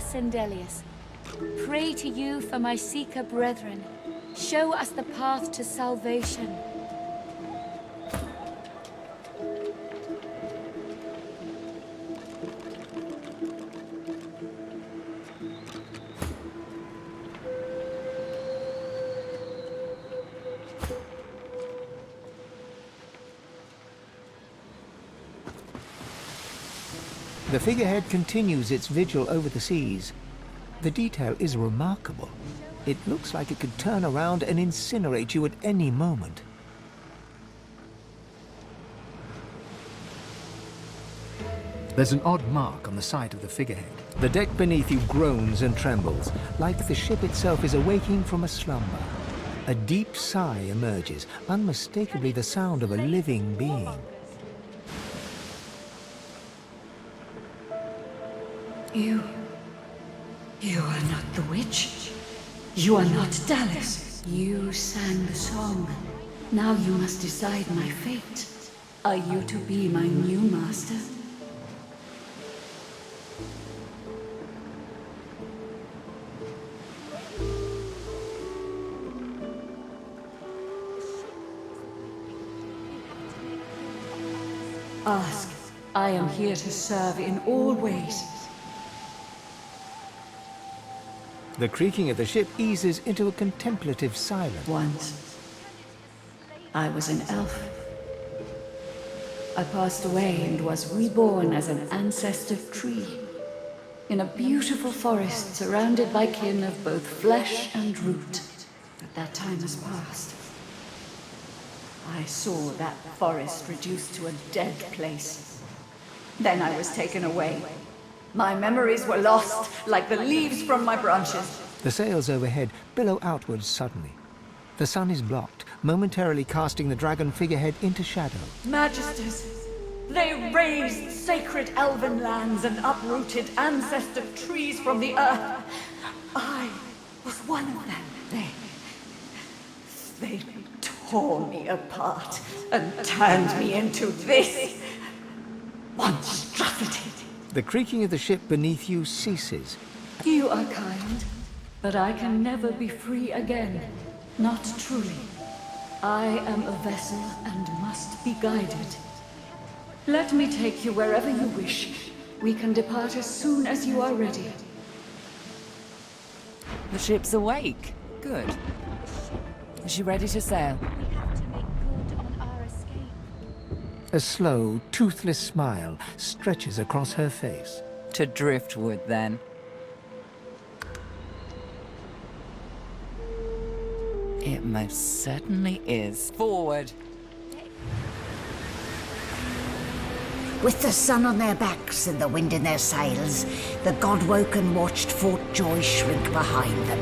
Sendelius. Pray to you for my Seeker brethren. Show us the path to salvation. The figurehead continues its vigil over the seas. The detail is remarkable. It looks like it could turn around and incinerate you at any moment. There's an odd mark on the side of the figurehead. The deck beneath you groans and trembles, like the ship itself is awaking from a slumber. A deep sigh emerges, unmistakably the sound of a living being. You are not the witch. You are not Dallas. You sang the song. Now you must decide my fate. Are you to be my new master? Ask. I am here to serve in all ways. The creaking of the ship eases into a contemplative silence. Once, I was an elf. I passed away and was reborn as an ancestor tree. In a beautiful forest surrounded by kin of both flesh and root. But that time has passed. I saw that forest reduced to a dead place. Then I was taken away. My memories were lost, like the leaves from my branches. The sails overhead billow outwards suddenly. The sun is blocked, momentarily casting the dragon figurehead into shadow. Magisters, they razed sacred elven lands and uprooted ancestor trees from the earth. I was one of them. They tore me apart and turned me into this monstrosity. The creaking of the ship beneath you ceases. You are kind, but I can never be free again. Not truly. I am a vessel and must be guided. Let me take you wherever you wish. We can depart as soon as you are ready. The ship's awake. Good. Is she ready to sail? We have to make good on our escape. A slow, toothless smile stretches across her face. To driftwood, then. It most certainly is. Forward. With the sun on their backs and the wind in their sails, the God-woken watched Fort Joy shrink behind them.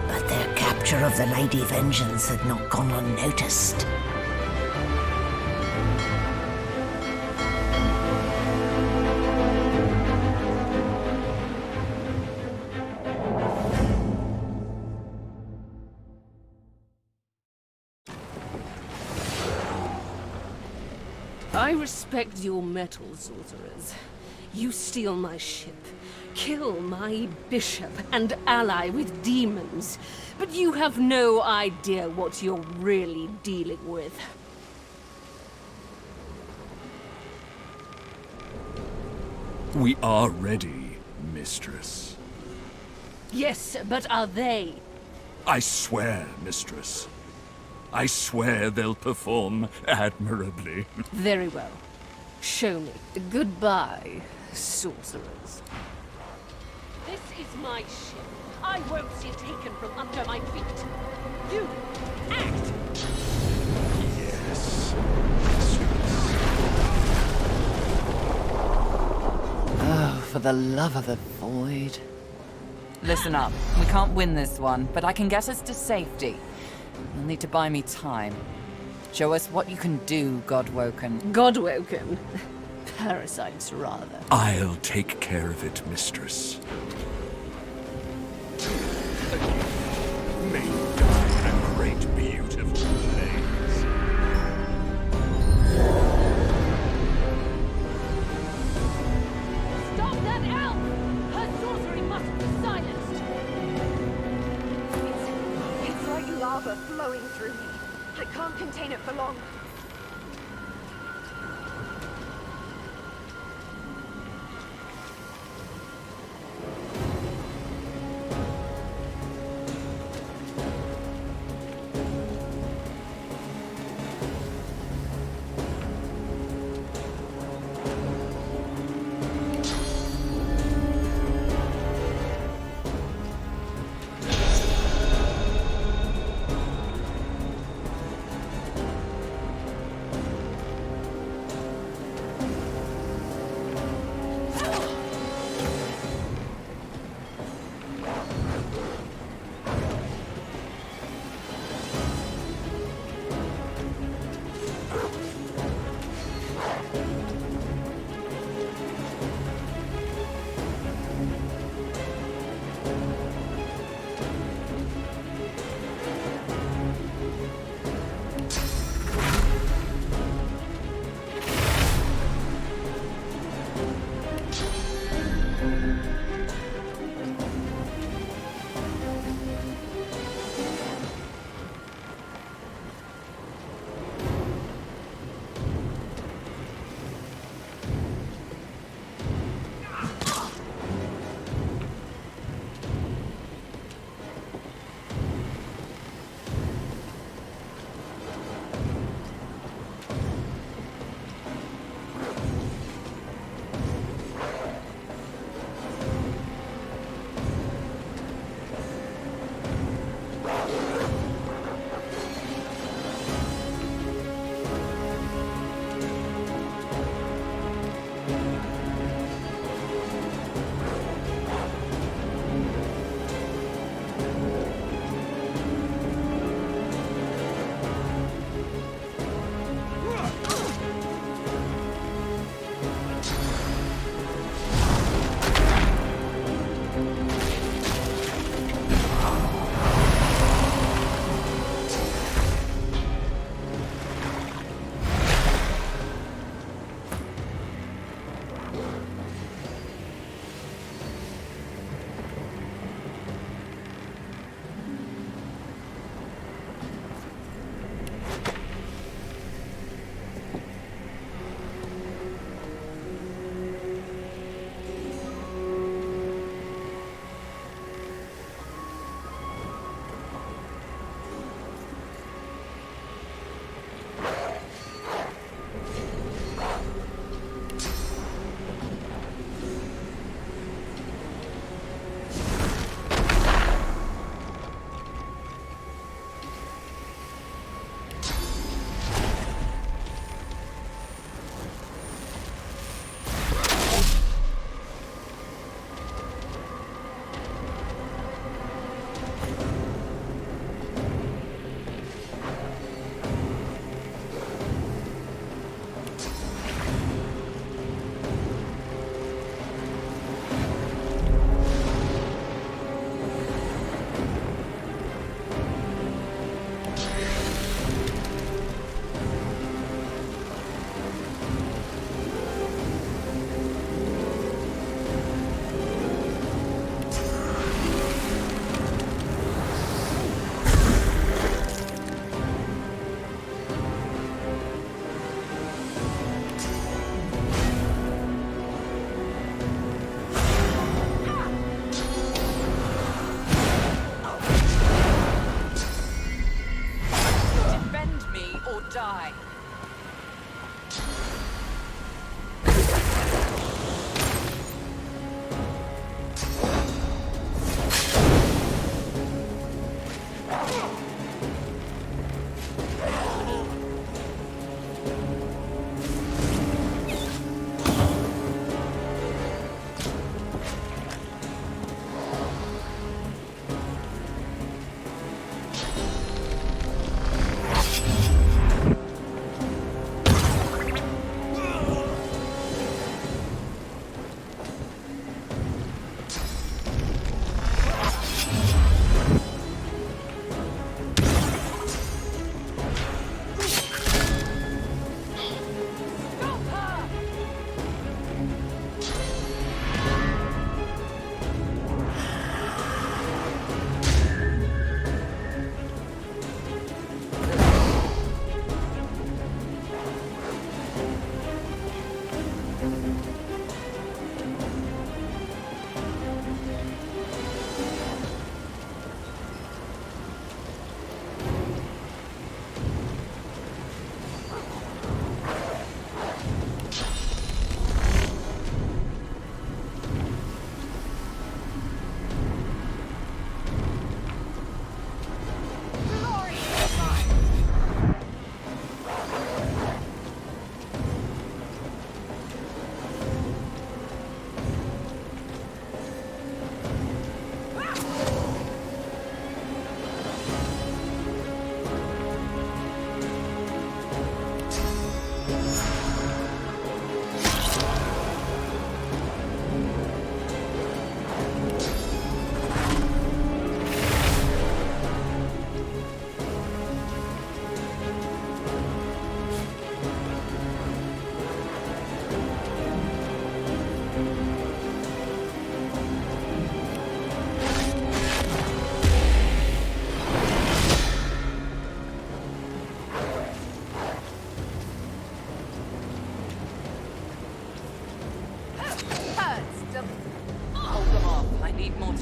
But their capture of the Lady Vengeance had not gone unnoticed. I respect your mettle, sorcerers. You steal my ship, kill my bishop, and ally with demons. But you have no idea what you're really dealing with. We are ready, mistress. Yes, but are they? I swear, mistress. I swear they'll perform admirably. Very well. Show me. Goodbye, sorcerers. This is my ship. I won't see it taken from under my feet. You, act! Yes, Oh, for the love of the void. Listen up. We can't win this one, but I can get us to safety. You'll need to buy me time. Show us what you can do, God-woken. Godwoken? Parasites, rather. I'll take care of it, mistress. May you die a great beautiful blaze. contain it for long.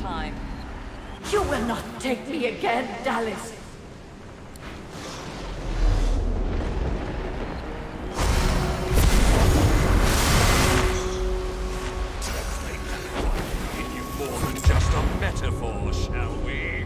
time. You will not take me again, Dallas. Give you more than just a metaphor, shall we?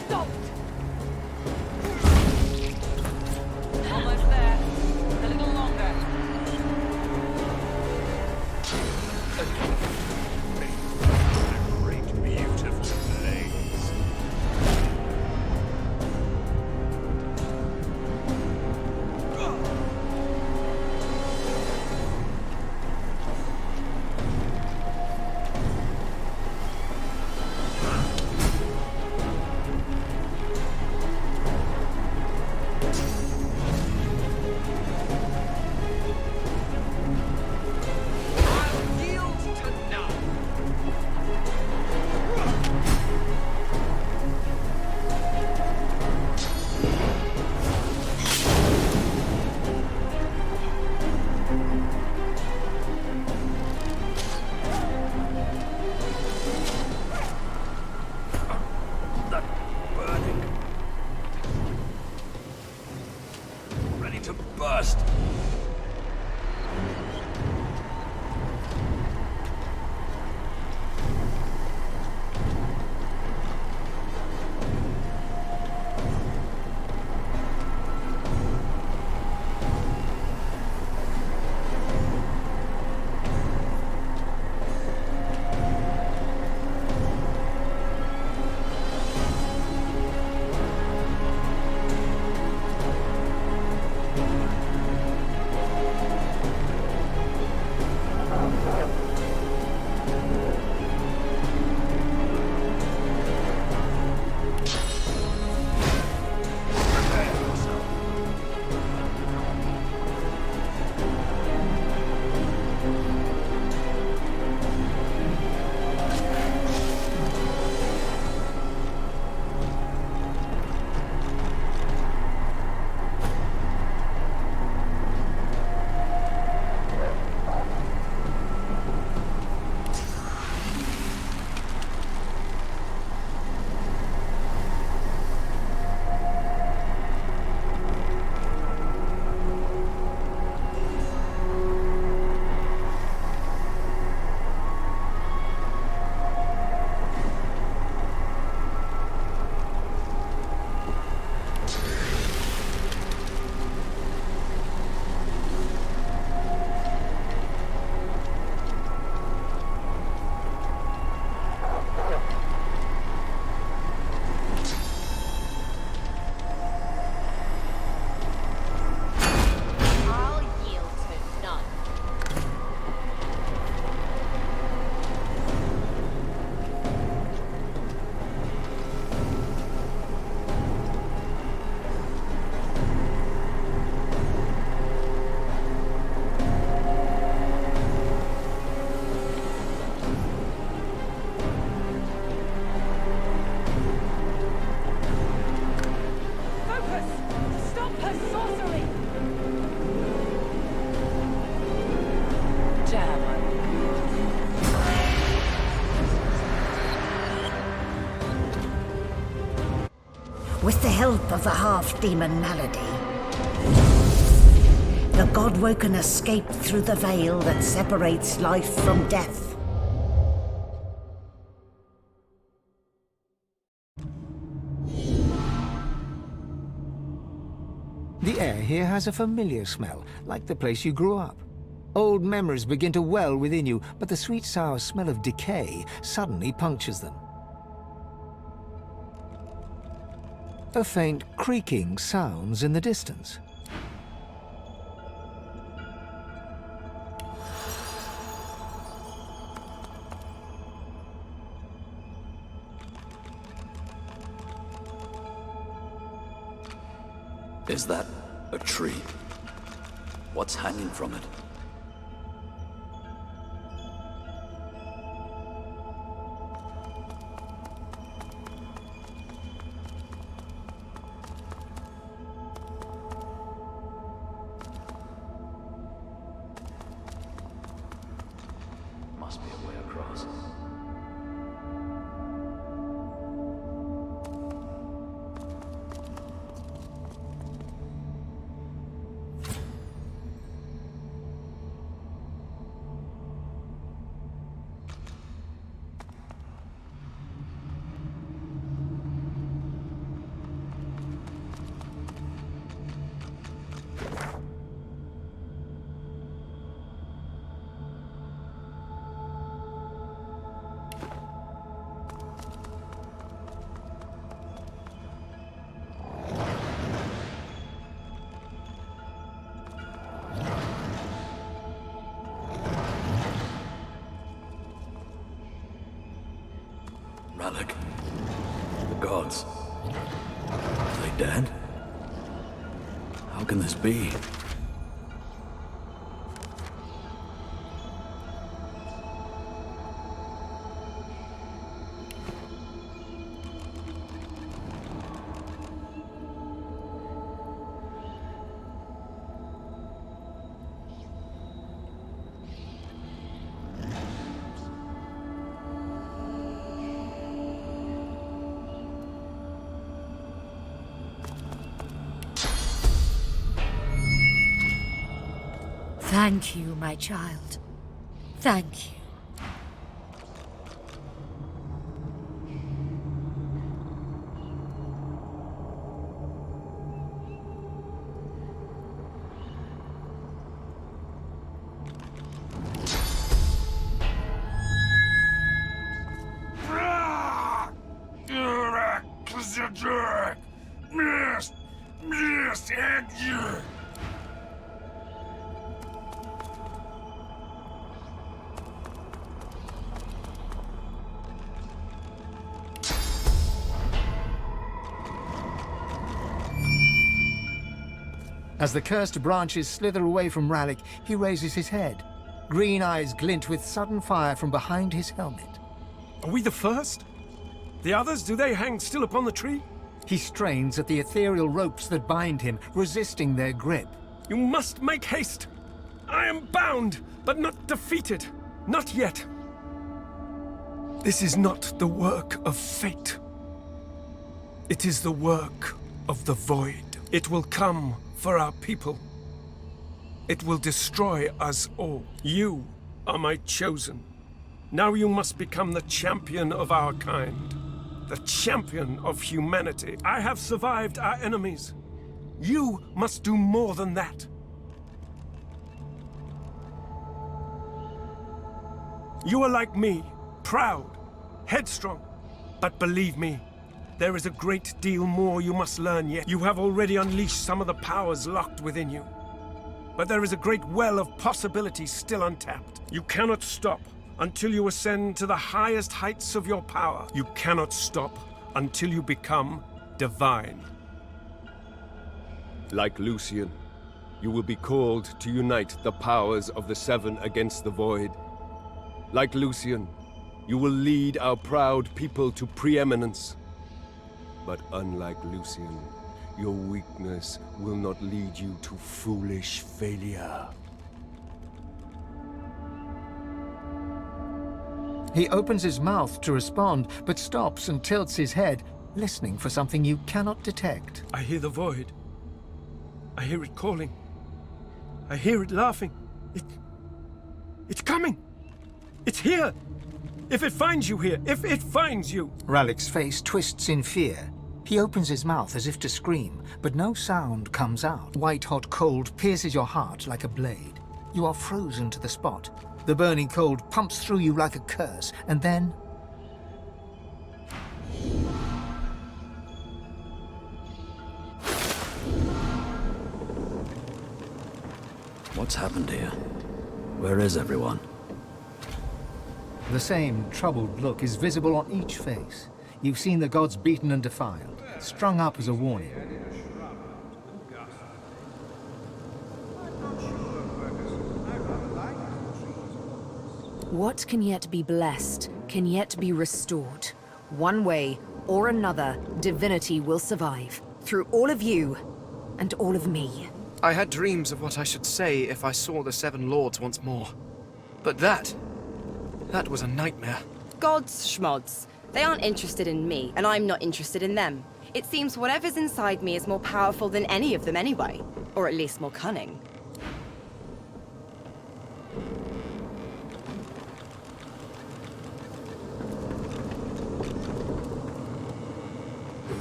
Don't! Almost there. A little longer. Great, beautiful blaze. I'll yield to none. That burning. Ready to burst. I'll yield to none. Focus! Stop her sorcery! Damn. With the help of the half-demon malady, the Godwoken escaped through the veil that separates life from death. The air here has a familiar smell, like the place you grew up. Old memories begin to well within you, but the sweet sour smell of decay suddenly punctures them. A faint creaking sounds in the distance. Is that a tree? What's hanging from it? Must be a way across. gods. Are they dead? How can this be? Thank you, my child. Thank you. As the cursed branches slither away from Rallick, he raises his head. Green eyes glint with sudden fire from behind his helmet. Are we the first? The others, do they hang still upon the tree? He strains at the ethereal ropes that bind him, resisting their grip. You must make haste. I am bound, but not defeated. Not yet. This is not the work of fate. It is the work of the void. It will come for our people. It will destroy us all. You are my chosen. Now you must become the champion of our kind. The champion of humanity. I have survived our enemies. You must do more than that. You are like me, proud, headstrong. But believe me, there is a great deal more you must learn yet. You have already unleashed some of the powers locked within you. But there is a great well of possibilities still untapped. You cannot stop until you ascend to the highest heights of your power. You cannot stop until you become divine. Like Lucian, you will be called to unite the powers of the Seven against the Void. Like Lucian, you will lead our proud people to preeminence. But unlike Lucian, your weakness will not lead you to foolish failure. He opens his mouth to respond, but stops and tilts his head, listening for something you cannot detect. I hear the void. I hear it calling. I hear it laughing. It's coming. It's here. If it finds you here, if it finds you. Rallick's face twists in fear. He opens his mouth as if to scream, but no sound comes out. White-hot cold pierces your heart like a blade. You are frozen to the spot. The burning cold pumps through you like a curse, and then... What's happened here? Where is everyone? The same troubled look is visible on each face. You've seen the gods beaten and defiled, strung up as a warning. What can yet be blessed, can yet be restored. One way or another, Divinity will survive. Through all of you, and all of me. I had dreams of what I should say if I saw the Seven Lords once more. But that was a nightmare. Gods, schmods. They aren't interested in me, and I'm not interested in them. It seems whatever's inside me is more powerful than any of them anyway. Or at least more cunning.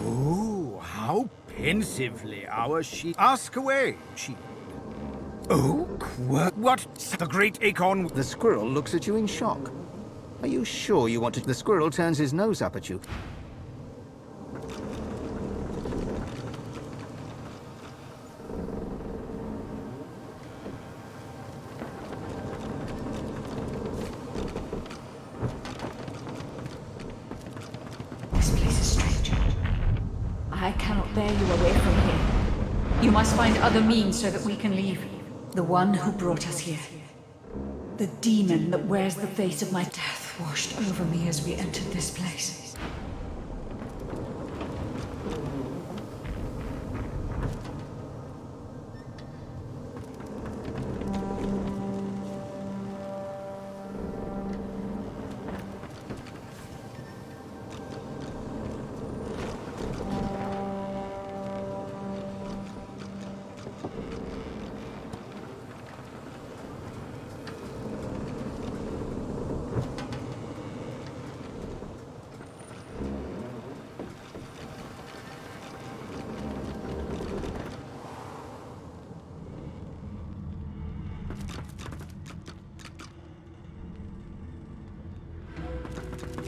Oh, how pensively our she... Ask away, she... Oh, what's the great acorn? The squirrel looks at you in shock. Are you sure you want to... The squirrel turns his nose up at you. This place is strange. cannot bear you away from here. You must find other means so that we can leave. The one who brought us here. The demon that wears the face of my death washed over me as we entered this place.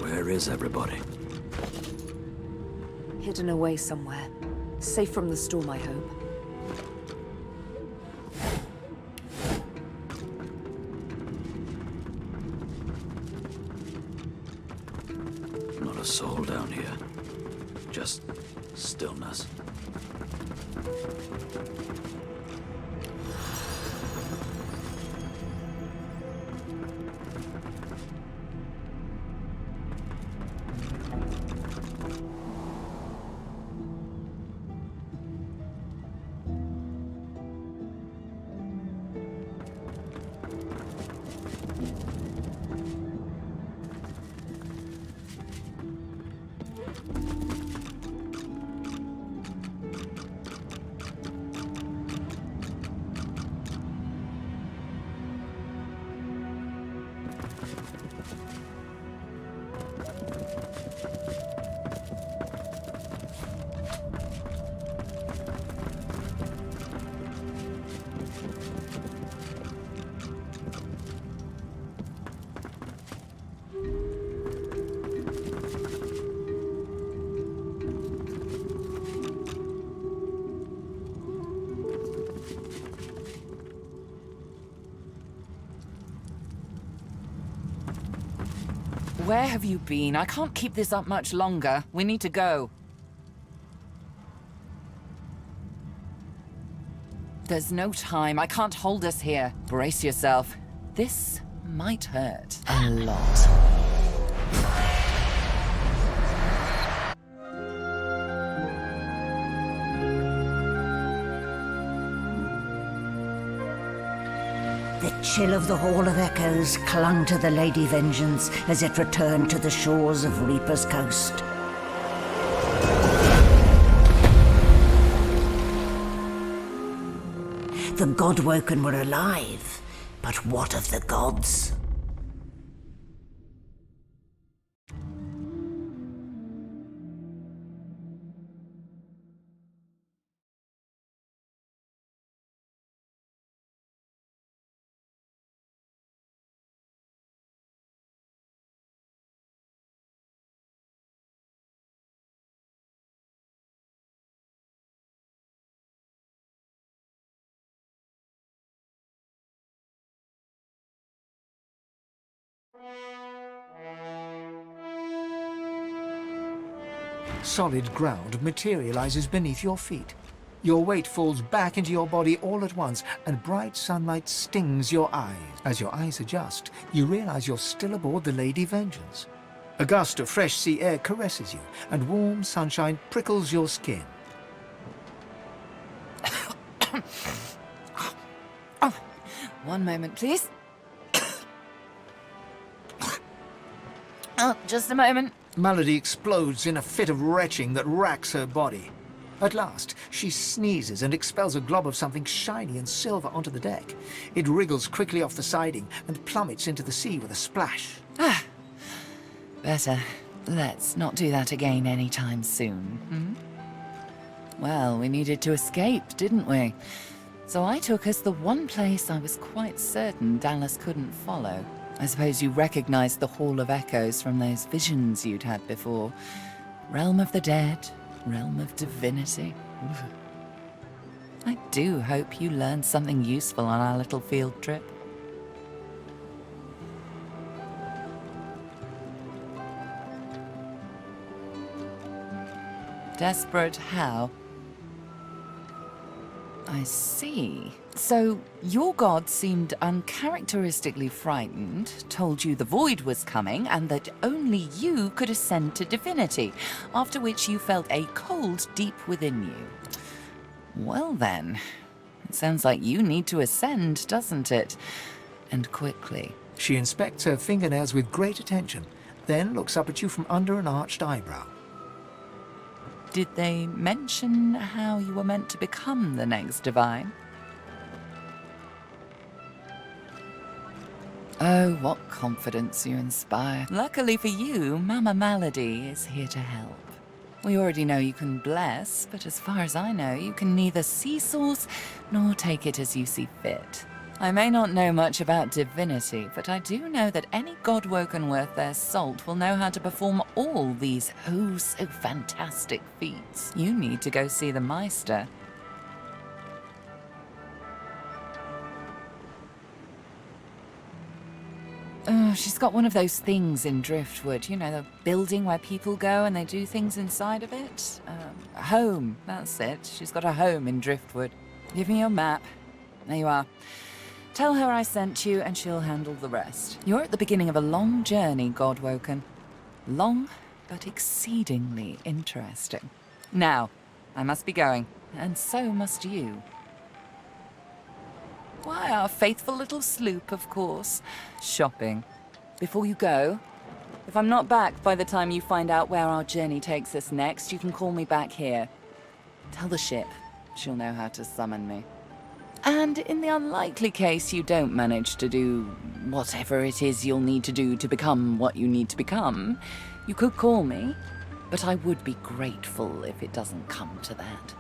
Where is everybody? Hidden away somewhere. Safe from the storm, I hope. Not a soul down here. Just stillness. Where have you been? I can't keep this up much longer. We need to go. There's no time. I can't hold us here. Brace yourself. This might hurt a lot. The chill of the Hall of Echoes clung to the Lady Vengeance as it returned to the shores of Reaper's Coast. The Godwoken were alive, but what of the gods? Solid ground materializes beneath your feet. Your weight falls back into your body all at once, and bright sunlight stings your eyes. As your eyes adjust, you realize you're still aboard the Lady Vengeance. A gust of fresh sea air caresses you, and warm sunshine prickles your skin. One moment, please. Oh, just a moment. Malady explodes in a fit of retching that racks her body. At last, she sneezes and expels a glob of something shiny and silver onto the deck. It wriggles quickly off the siding and plummets into the sea with a splash. Ah, better. Let's not do that again anytime soon. Hmm? Well, we needed to escape, didn't we? So I took us the one place I was quite certain Dallas couldn't follow. I suppose you recognized the Hall of Echoes from those visions you'd had before. Realm of the dead, realm of divinity. I do hope you learned something useful on our little field trip. Desperate how? I see. So, your god seemed uncharacteristically frightened, told you the void was coming, and that only you could ascend to divinity, after which you felt a cold deep within you. Well then, it sounds like you need to ascend, doesn't it? And quickly. She inspects her fingernails with great attention, then looks up at you from under an arched eyebrow. Did they mention how you were meant to become the next divine? Oh, what confidence you inspire. Luckily for you, Mama Malady is here to help. We already know you can bless, but as far as I know, you can neither see source nor take it as you see fit. I may not know much about divinity, but I do know that any godwoken worth their salt will know how to perform all these so fantastic feats. You need to go see the Meister. Oh, she's got one of those things in Driftwood, you know, the building where people go and they do things inside of it. A home, that's it. She's got a home in Driftwood. Give me your map. There you are. Tell her I sent you and she'll handle the rest. You're at the beginning of a long journey, Godwoken. Long, but exceedingly interesting. Now, I must be going, and so must you. Why, our faithful little sloop, of course. Shopping. Before you go, if I'm not back by the time you find out where our journey takes us next, you can call me back here. Tell the ship. She'll know how to summon me. And in the unlikely case you don't manage to do whatever it is you'll need to do to become what you need to become, you could call me, but I would be grateful if it doesn't come to that.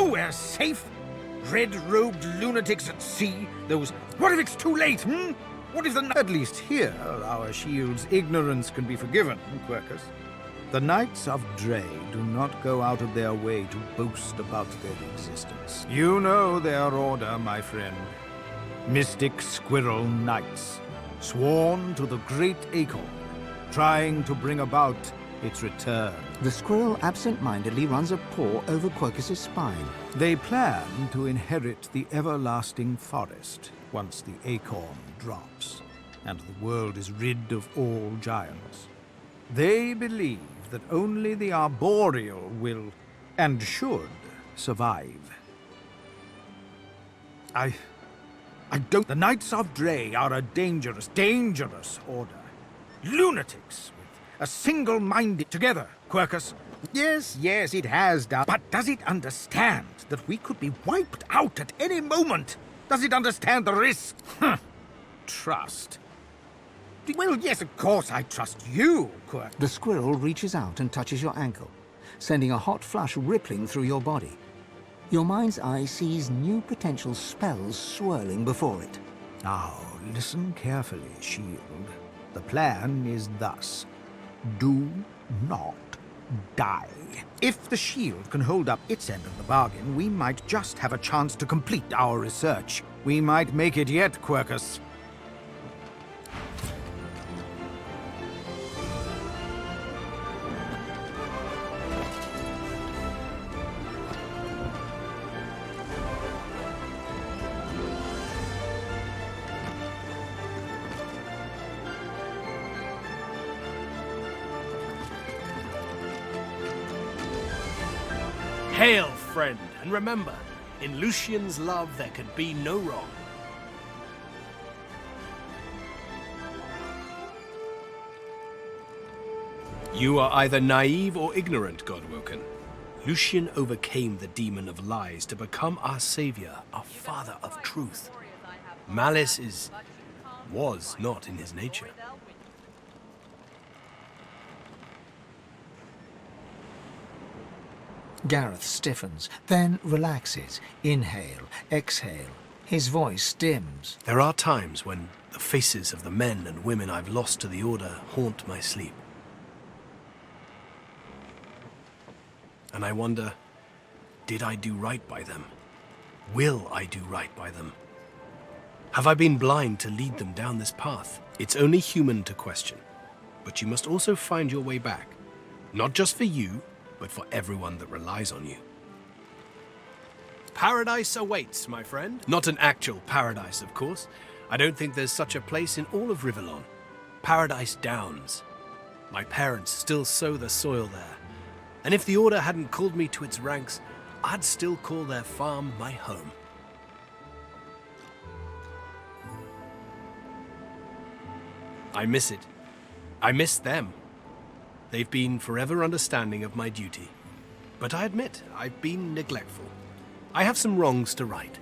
nowhere safe? Red-robed lunatics at sea? Those... What if it's too late, What if the... At least here, our shield's ignorance can be forgiven, Quercus. The Knights of Dre do not go out of their way to boast about their existence. You know their order, my friend. Mystic Squirrel Knights, sworn to the great acorn, trying to bring about its return. The squirrel absent-mindedly runs a paw over Quercus's spine. They plan to inherit the everlasting forest once the acorn drops, and the world is rid of all giants. They believe that only the arboreal will, and should, survive. I don't... The Knights of Dre are a dangerous, dangerous order. Lunatics with a single-minded... Together, Quercus. Yes, it has done. But does it understand that we could be wiped out at any moment? Does it understand the risk? Trust. Well, yes, of course I trust you, Quercus. The squirrel reaches out and touches your ankle, sending a hot flush rippling through your body. Your mind's eye sees new potential spells swirling before it. Now, listen carefully, Shield. The plan is thus. Do not die. If the Shield can hold up its end of the bargain, we might just have a chance to complete our research. We might make it yet, Quercus. Hail, friend, and remember, in Lucian's love there could be no wrong. You are either naive or ignorant, Godwoken. Lucian overcame the demon of lies to become our savior, our father of truth. Malice was not in his nature. Gareth stiffens, then relaxes. Inhale, exhale. His voice dims. There are times when the faces of the men and women I've lost to the Order haunt my sleep. And I wonder, did I do right by them? Will I do right by them? Have I been blind to lead them down this path? It's only human to question. But you must also find your way back. Not just for you, but for everyone that relies on you. Paradise awaits, my friend. Not an actual paradise, of course. I don't think there's such a place in all of Rivellon. Paradise Downs. My parents still sow the soil there. And if the Order hadn't called me to its ranks, I'd still call their farm my home. I miss it. I miss them. They've been forever understanding of my duty. But I admit, I've been neglectful. I have some wrongs to right.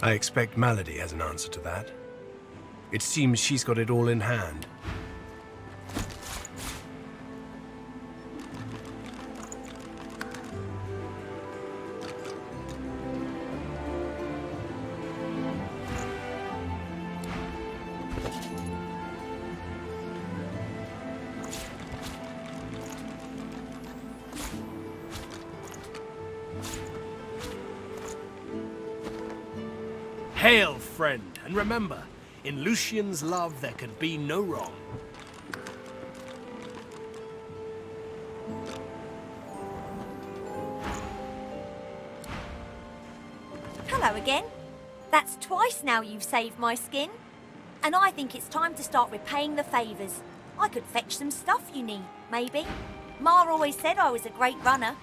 I expect Malady has an answer to that. It seems she's got it all in hand. Hail, friend, and remember, in Lucian's love there can be no wrong. Hello again. That's twice now you've saved my skin. And I think it's time to start repaying the favours. I could fetch some stuff you need, maybe. Ma always said I was a great runner.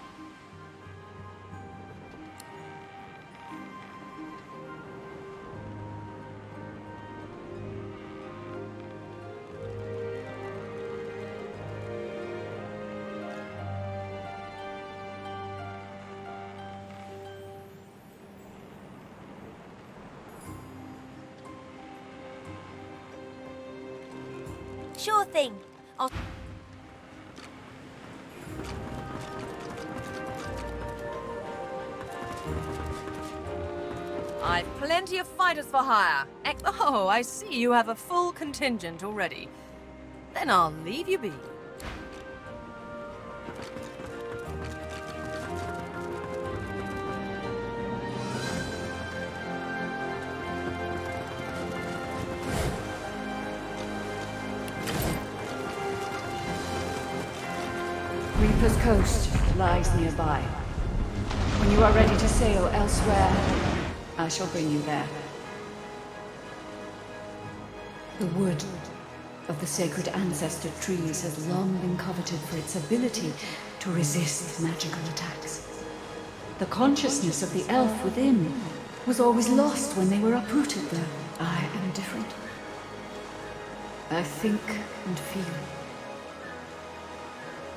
Sure thing. I've plenty of fighters for hire. Oh, I see you have a full contingent already. Then I'll leave you be. Reaper's Coast lies nearby. When you are ready to sail elsewhere, I shall bring you there. The wood of the sacred ancestor trees has long been coveted for its ability to resist magical attacks. The consciousness of the elf within was always lost when they were uprooted, though. I am different. I think and feel.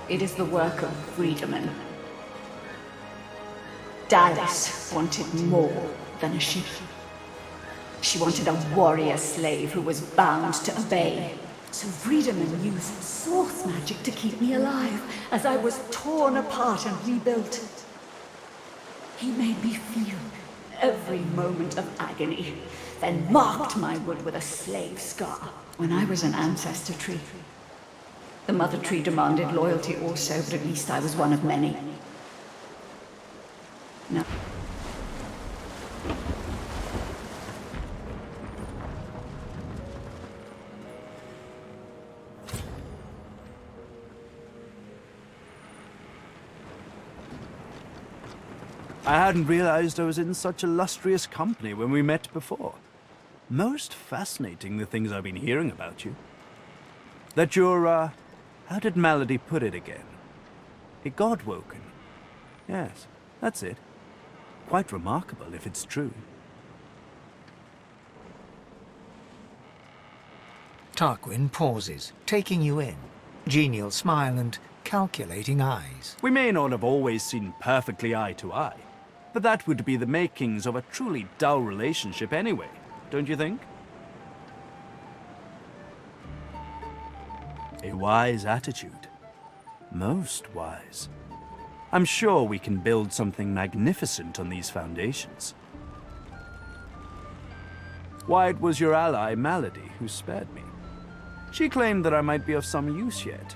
It is the work of freedmen. Dallas wanted more than a ship. She wanted a warrior slave who was bound to obey. So Freedman used source magic to keep me alive as I was torn apart and rebuilt. He made me feel every moment of agony, then marked my wood with a slave scar. When I was an ancestor tree, the mother tree demanded loyalty also, but at least I was one of many. No. I hadn't realized I was in such illustrious company when we met before. Most fascinating, the things I've been hearing about you. That you're, how did Malady put it again? A God-woken. Yes, that's it. Quite remarkable if it's true. Tarquin pauses, taking you in. Genial smile and calculating eyes. We may not have always seen perfectly eye to eye, but that would be the makings of a truly dull relationship anyway, don't you think? A wise attitude. Most wise. I'm sure we can build something magnificent on these foundations. Why, it was your ally, Malady, who spared me. She claimed that I might be of some use yet.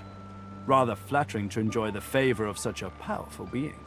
Rather flattering to enjoy the favor of such a powerful being.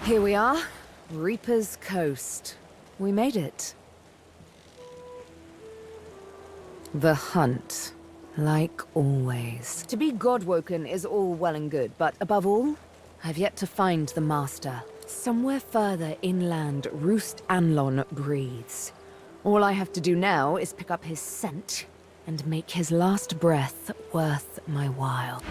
Here we are, Reaper's Coast. We made it. The hunt, like always. To be God-woken is all well and good, but above all, I've yet to find the Master. Somewhere further inland, Roost Anlon breathes. All I have to do now is pick up his scent and make his last breath worth my while.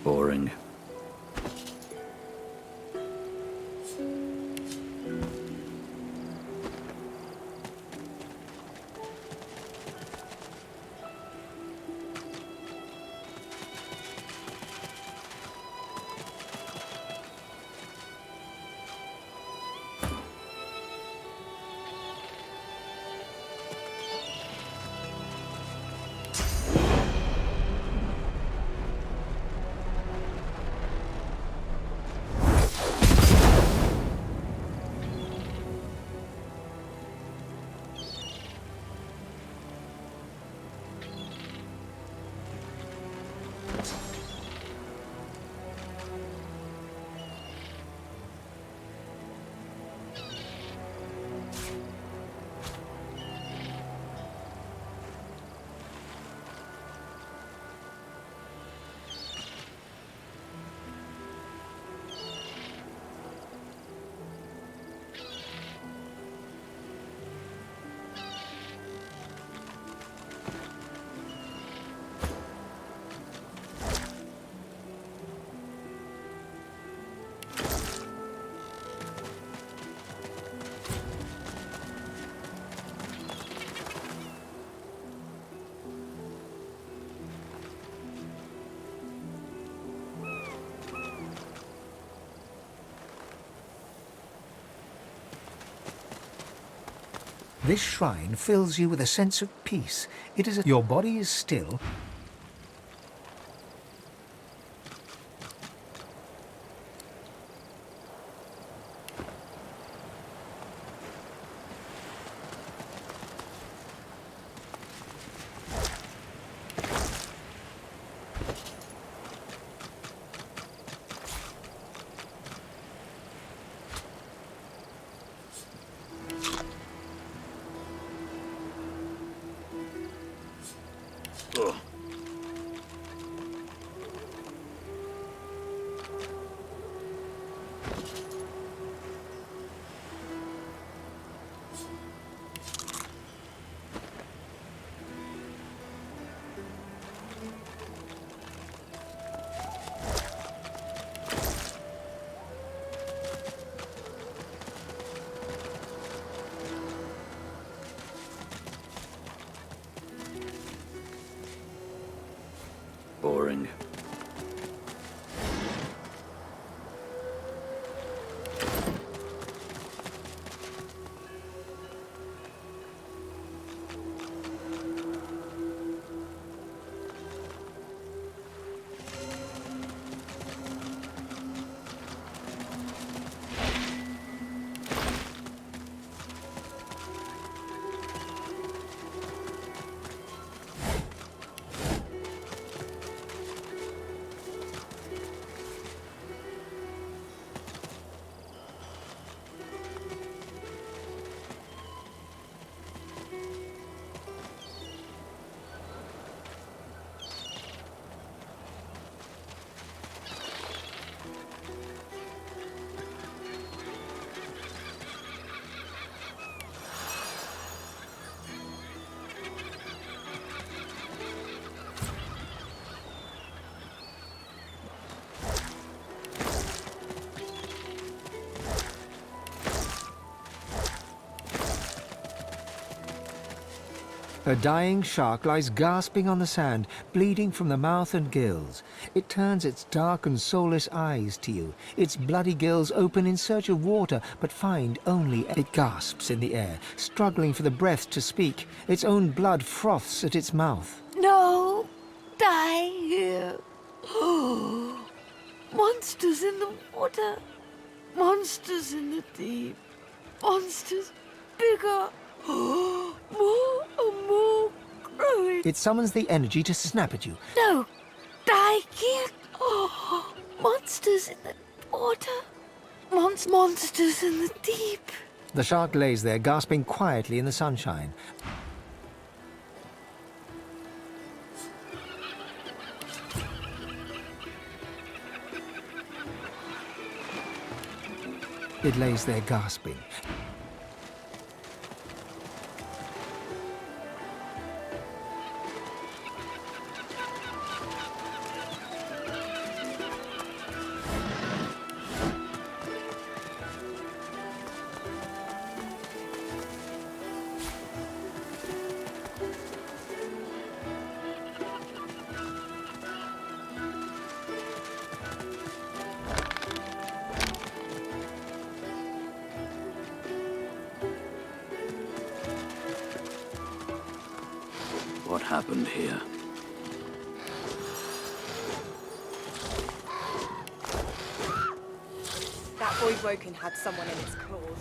Boring. This shrine fills you with a sense of peace. It is your body is still. Boring. A dying shark lies gasping on the sand, bleeding from the mouth and gills. It turns its dark and soulless eyes to you. Its bloody gills open in search of water, but find only... It gasps in the air, struggling for the breath to speak. Its own blood froths at its mouth. No! Die here! Monsters in the water! Monsters in the deep! Monsters bigger! More and more growing! It summons the energy to snap at you. No! Die here! Monsters in the water! Monsters in the deep! The shark lays there, gasping quietly in the sunshine. It lays there gasping. What happened here? That Void Woken had someone in its claws.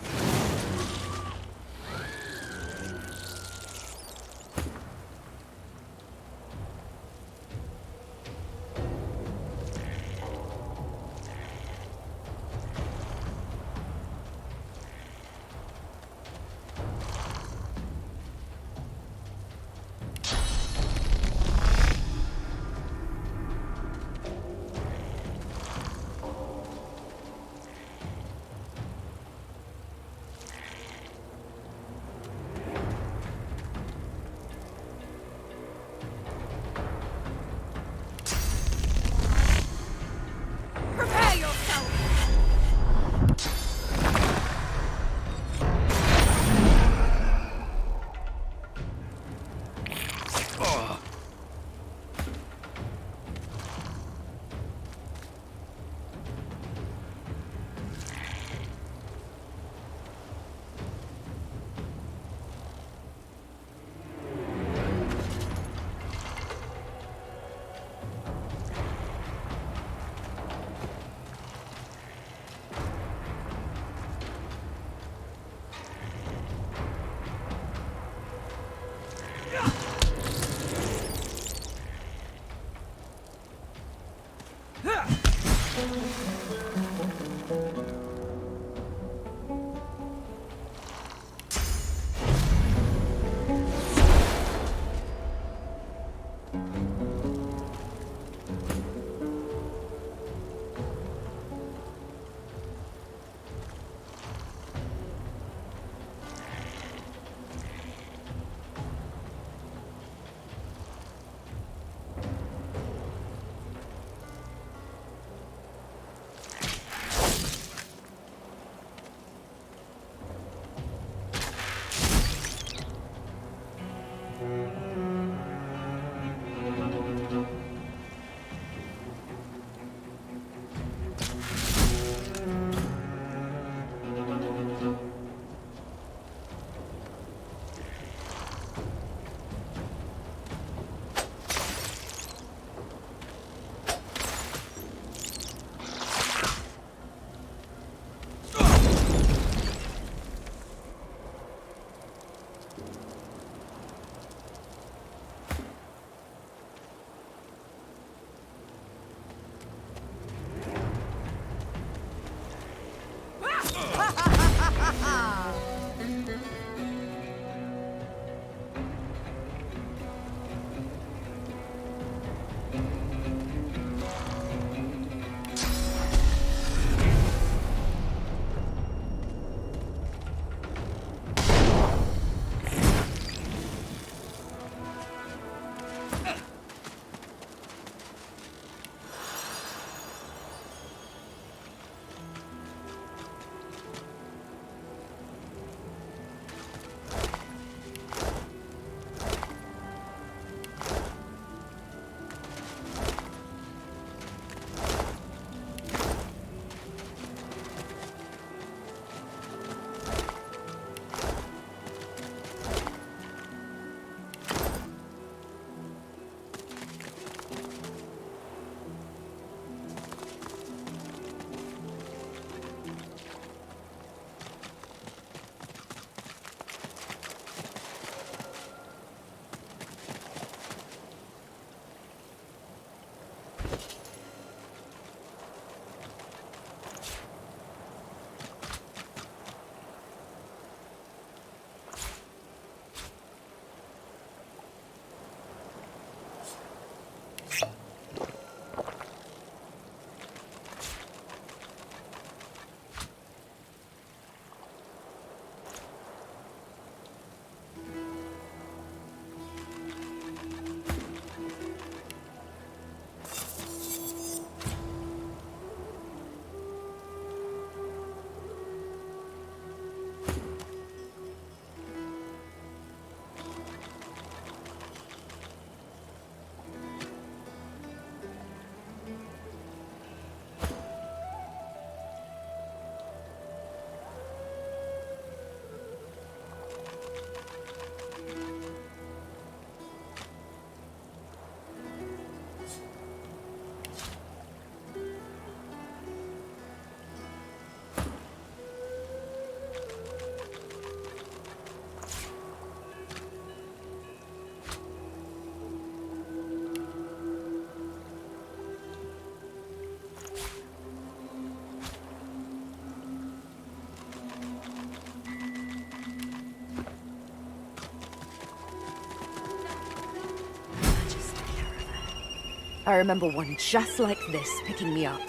I remember one just like this picking me up.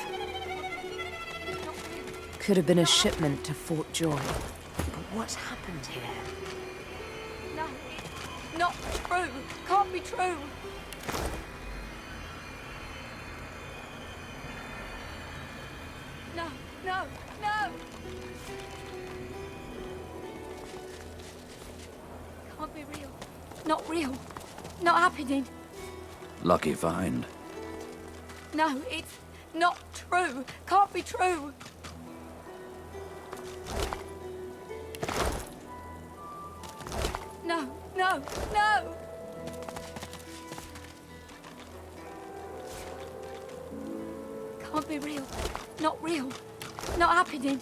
Could have been a shipment to Fort Joy. But what's happened here? No, it's not true. Can't be true. No, no, no! Can't be real. Not real. Not happening. Lucky find. No, it's not true. Can't be true. No, no, no! Can't be real. Not real. Not happening.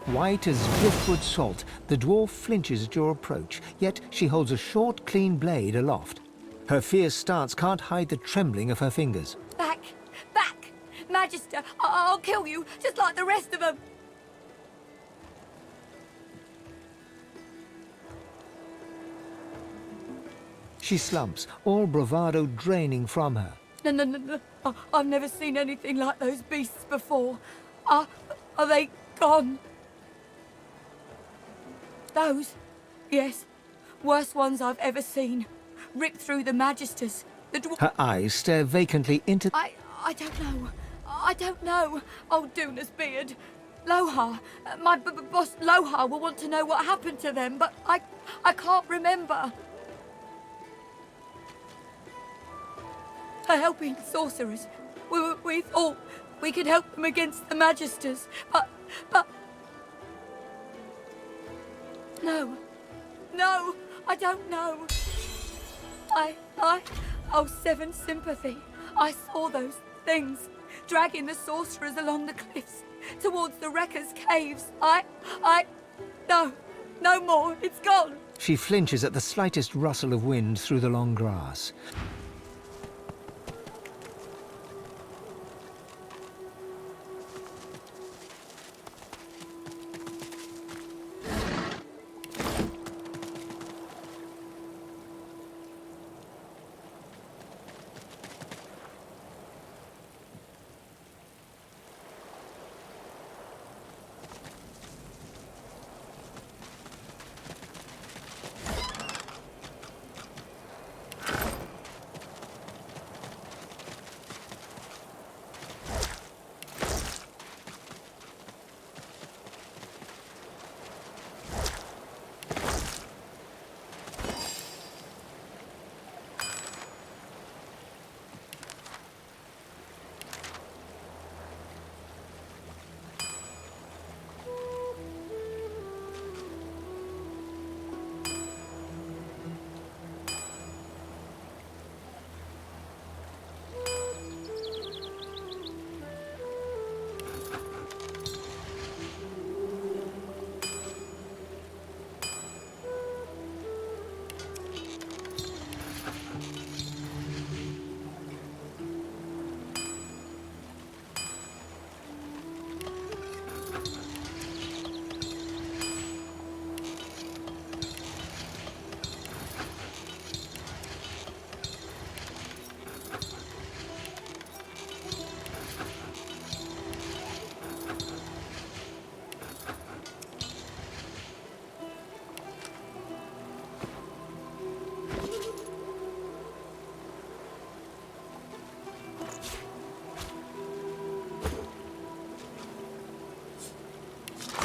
White as driftwood salt, the dwarf flinches at your approach, yet she holds a short, clean blade aloft. Her fierce stance can't hide the trembling of her fingers. Back! Back! Magister, I'll kill you, just like the rest of them! She slumps, all bravado draining from her. No, no, no, no. I've never seen anything like those beasts before. Are they gone? Those? Yes. Worst ones I've ever seen. Ripped through the Magisters. Her eyes stare vacantly into... I don't know. I don't know. Oh, Duna's beard. Lohar. My boss Lohar will want to know what happened to them, but I can't remember. Her helping sorcerers. We thought we could help them against the Magisters, but... No. No, I don't know. Oh, Seven Sympathy. I saw those things, dragging the sorcerers along the cliffs, towards the Wreckers' caves. No, no more, it's gone. She flinches at the slightest rustle of wind through the long grass.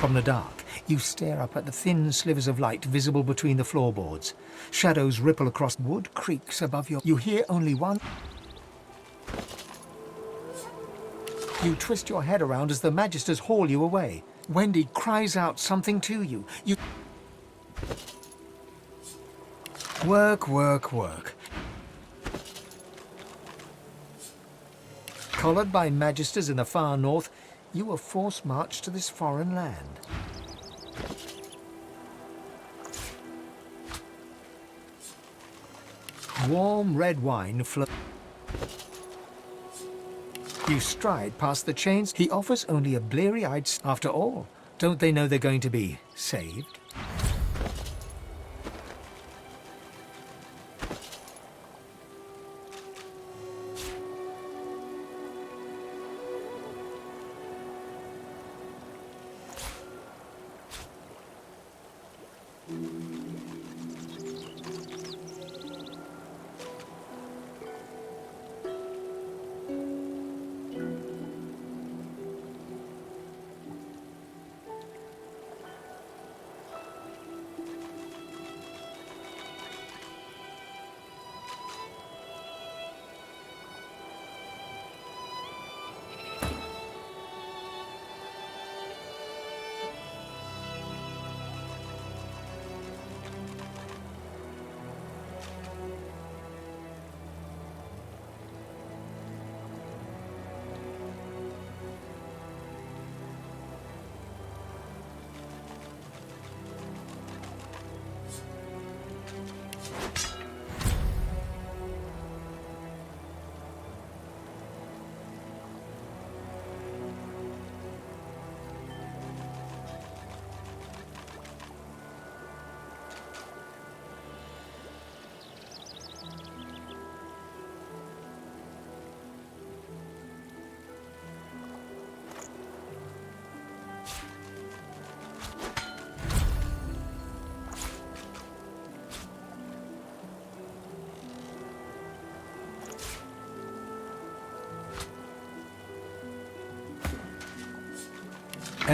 From the dark, you stare up at the thin slivers of light visible between the floorboards. Shadows ripple across wood creaks above your... You hear only one... You twist your head around as the Magisters haul you away. Wendy cries out something to you. You... Work, work, work. Collared by Magisters in the far north, you were forced marched to this foreign land. Warm red wine flows. You stride past the chains. He offers only a bleary-eyed... After all, don't they know they're going to be saved?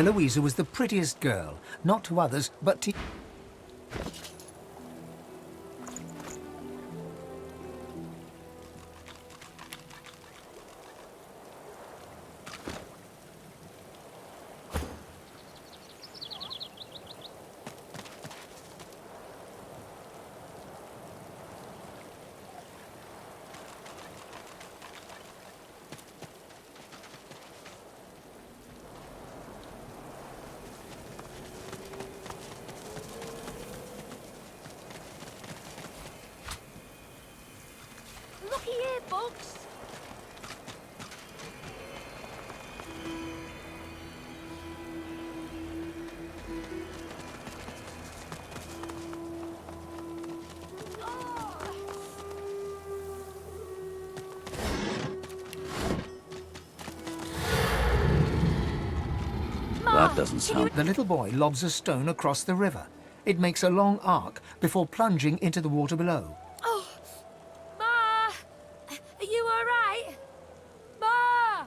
Eloisa was the prettiest girl, not to others, but to... Looky here, Bugs. That doesn't sound... The little boy lobs a stone across the river. It makes a long arc before plunging into the water below. Oh, Ma! Are you all right? Ma!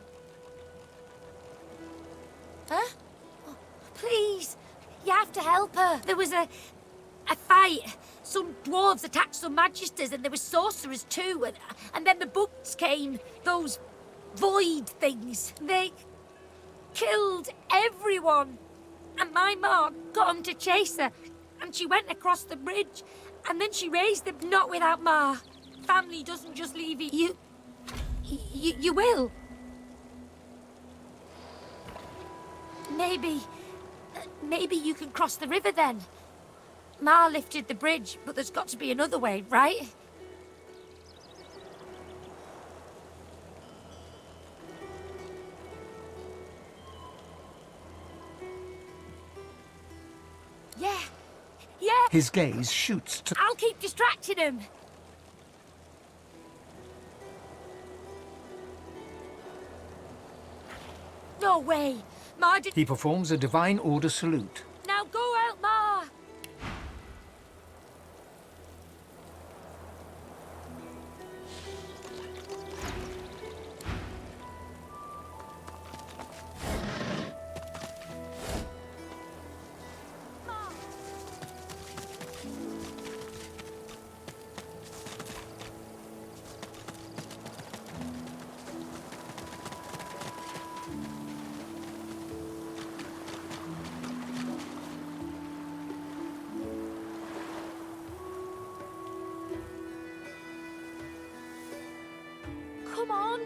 Huh? Oh, please, you have to help her. There was a fight. Some dwarves attacked some magisters and there were sorcerers too. And then the bugs came. Those void things. They killed everyone. And my ma got 'em to chase her. And she went across the bridge. And then she raised them. Not without Ma. Family doesn't just leave you. You will. Maybe you can cross the river then. Ma lifted the bridge, but there's got to be another way, right? Yeah. His gaze shoots to... I'll keep distracting him. No way. Ma did... He performs a divine order salute. Now go out, Ma. Come on.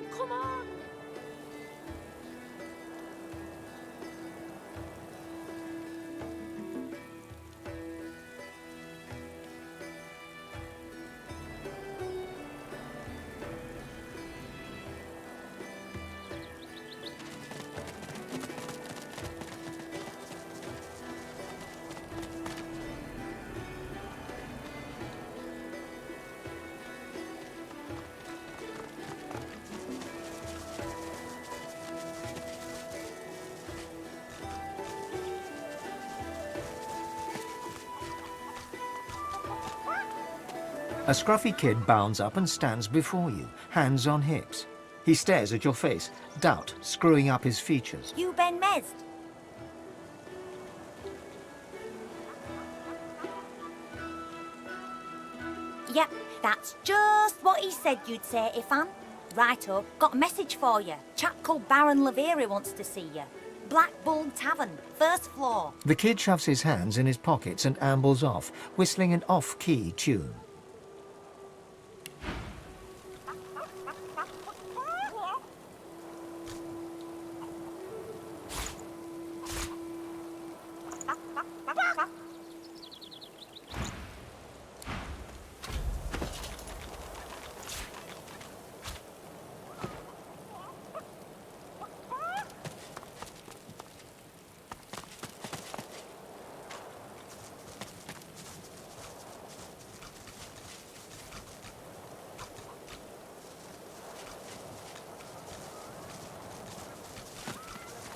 A scruffy kid bounds up and stands before you, hands on hips. He stares at your face, doubt screwing up his features. You Ben Mez? Yep, that's just what he said you'd say, Ifan. Righto, got a message for you. Chap called Baron Laveri wants to see you. Black Bull Tavern, first floor. The kid shoves his hands in his pockets and ambles off, whistling an off-key tune.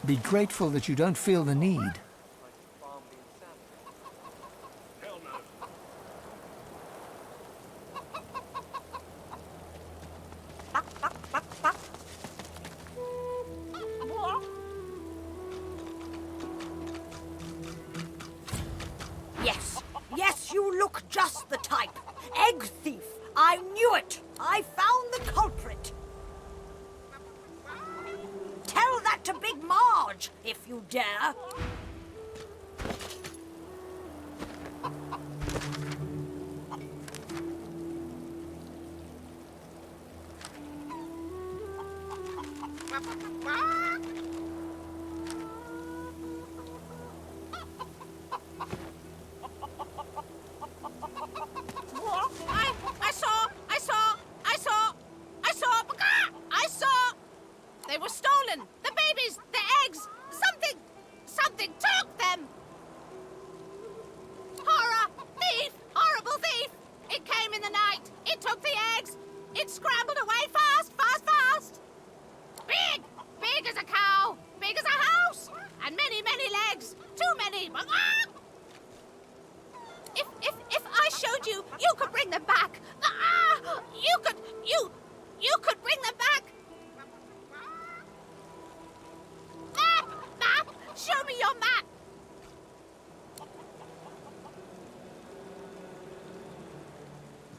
Be grateful that you don't feel the need. just the type. Egg thief. I knew it. I found the culprit. Tell that to Big Marge, if you dare. I saw! They were stolen! The babies! The eggs! Something took them! Horror! Thief! Horrible thief! It came in the night! It took the eggs! It scrambled away fast! Big! Big as a cow! Big as a house! And many legs! Too many! If I showed you, you could bring them back! You could bring them back! Map! Show me your map!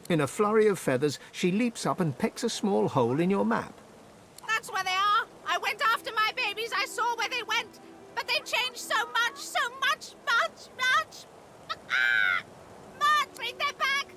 In a flurry of feathers, she leaps up and pecks a small hole in your map. That's where they are! I went after my babies, I saw where they went! But they've changed so much! Marge, bring them back!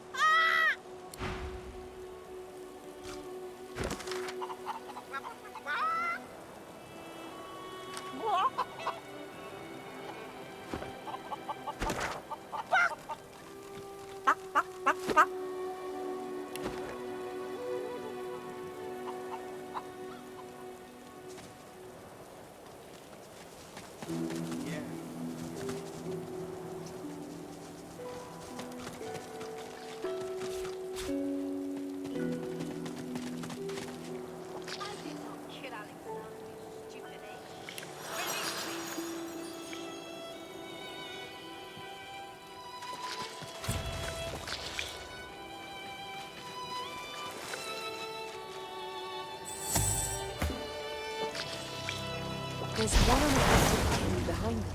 There's one unaffected enemy behind them.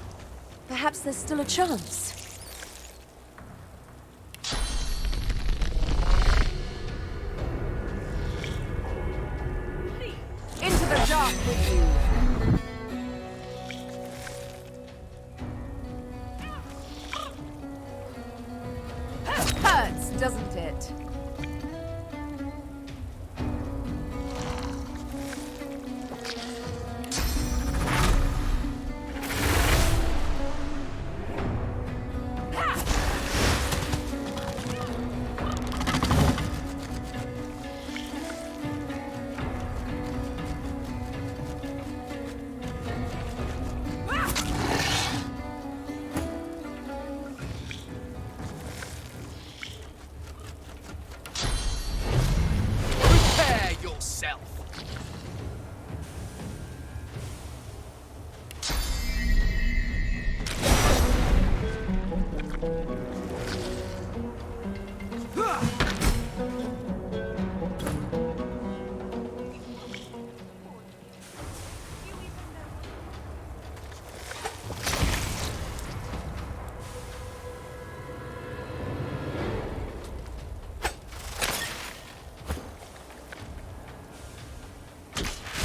Perhaps there's still a chance. Into the dark with you! Hurts, doesn't it?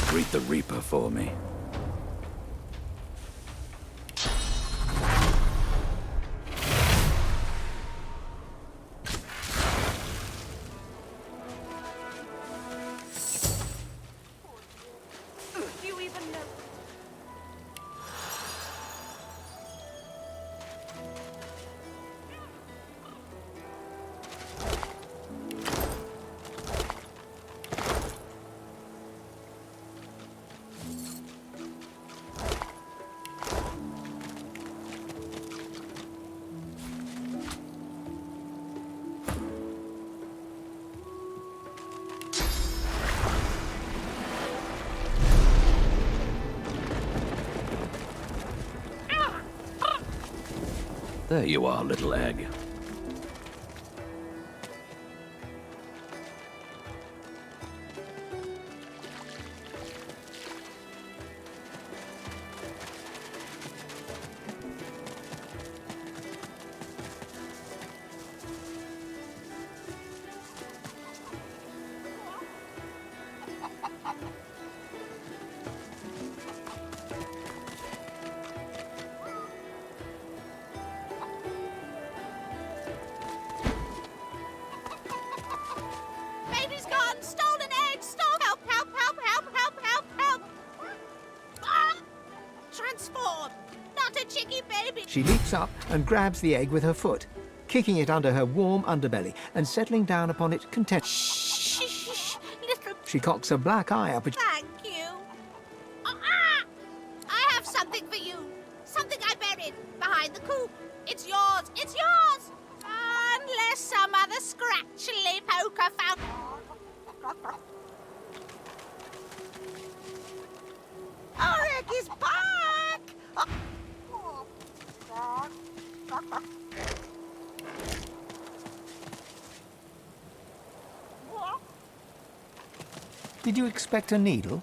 Greet the Reaper for me. Do you even know? There you are, little egg. She leaps up and grabs the egg with her foot, kicking it under her warm underbelly and settling down upon it contentedly. Shh, little... She cocks a black eye up at... Thank you. I have something for you. Something I buried behind the coop. It's yours. It's yours. Unless some other scratchily poker found... Our egg is back! Did you expect a needle?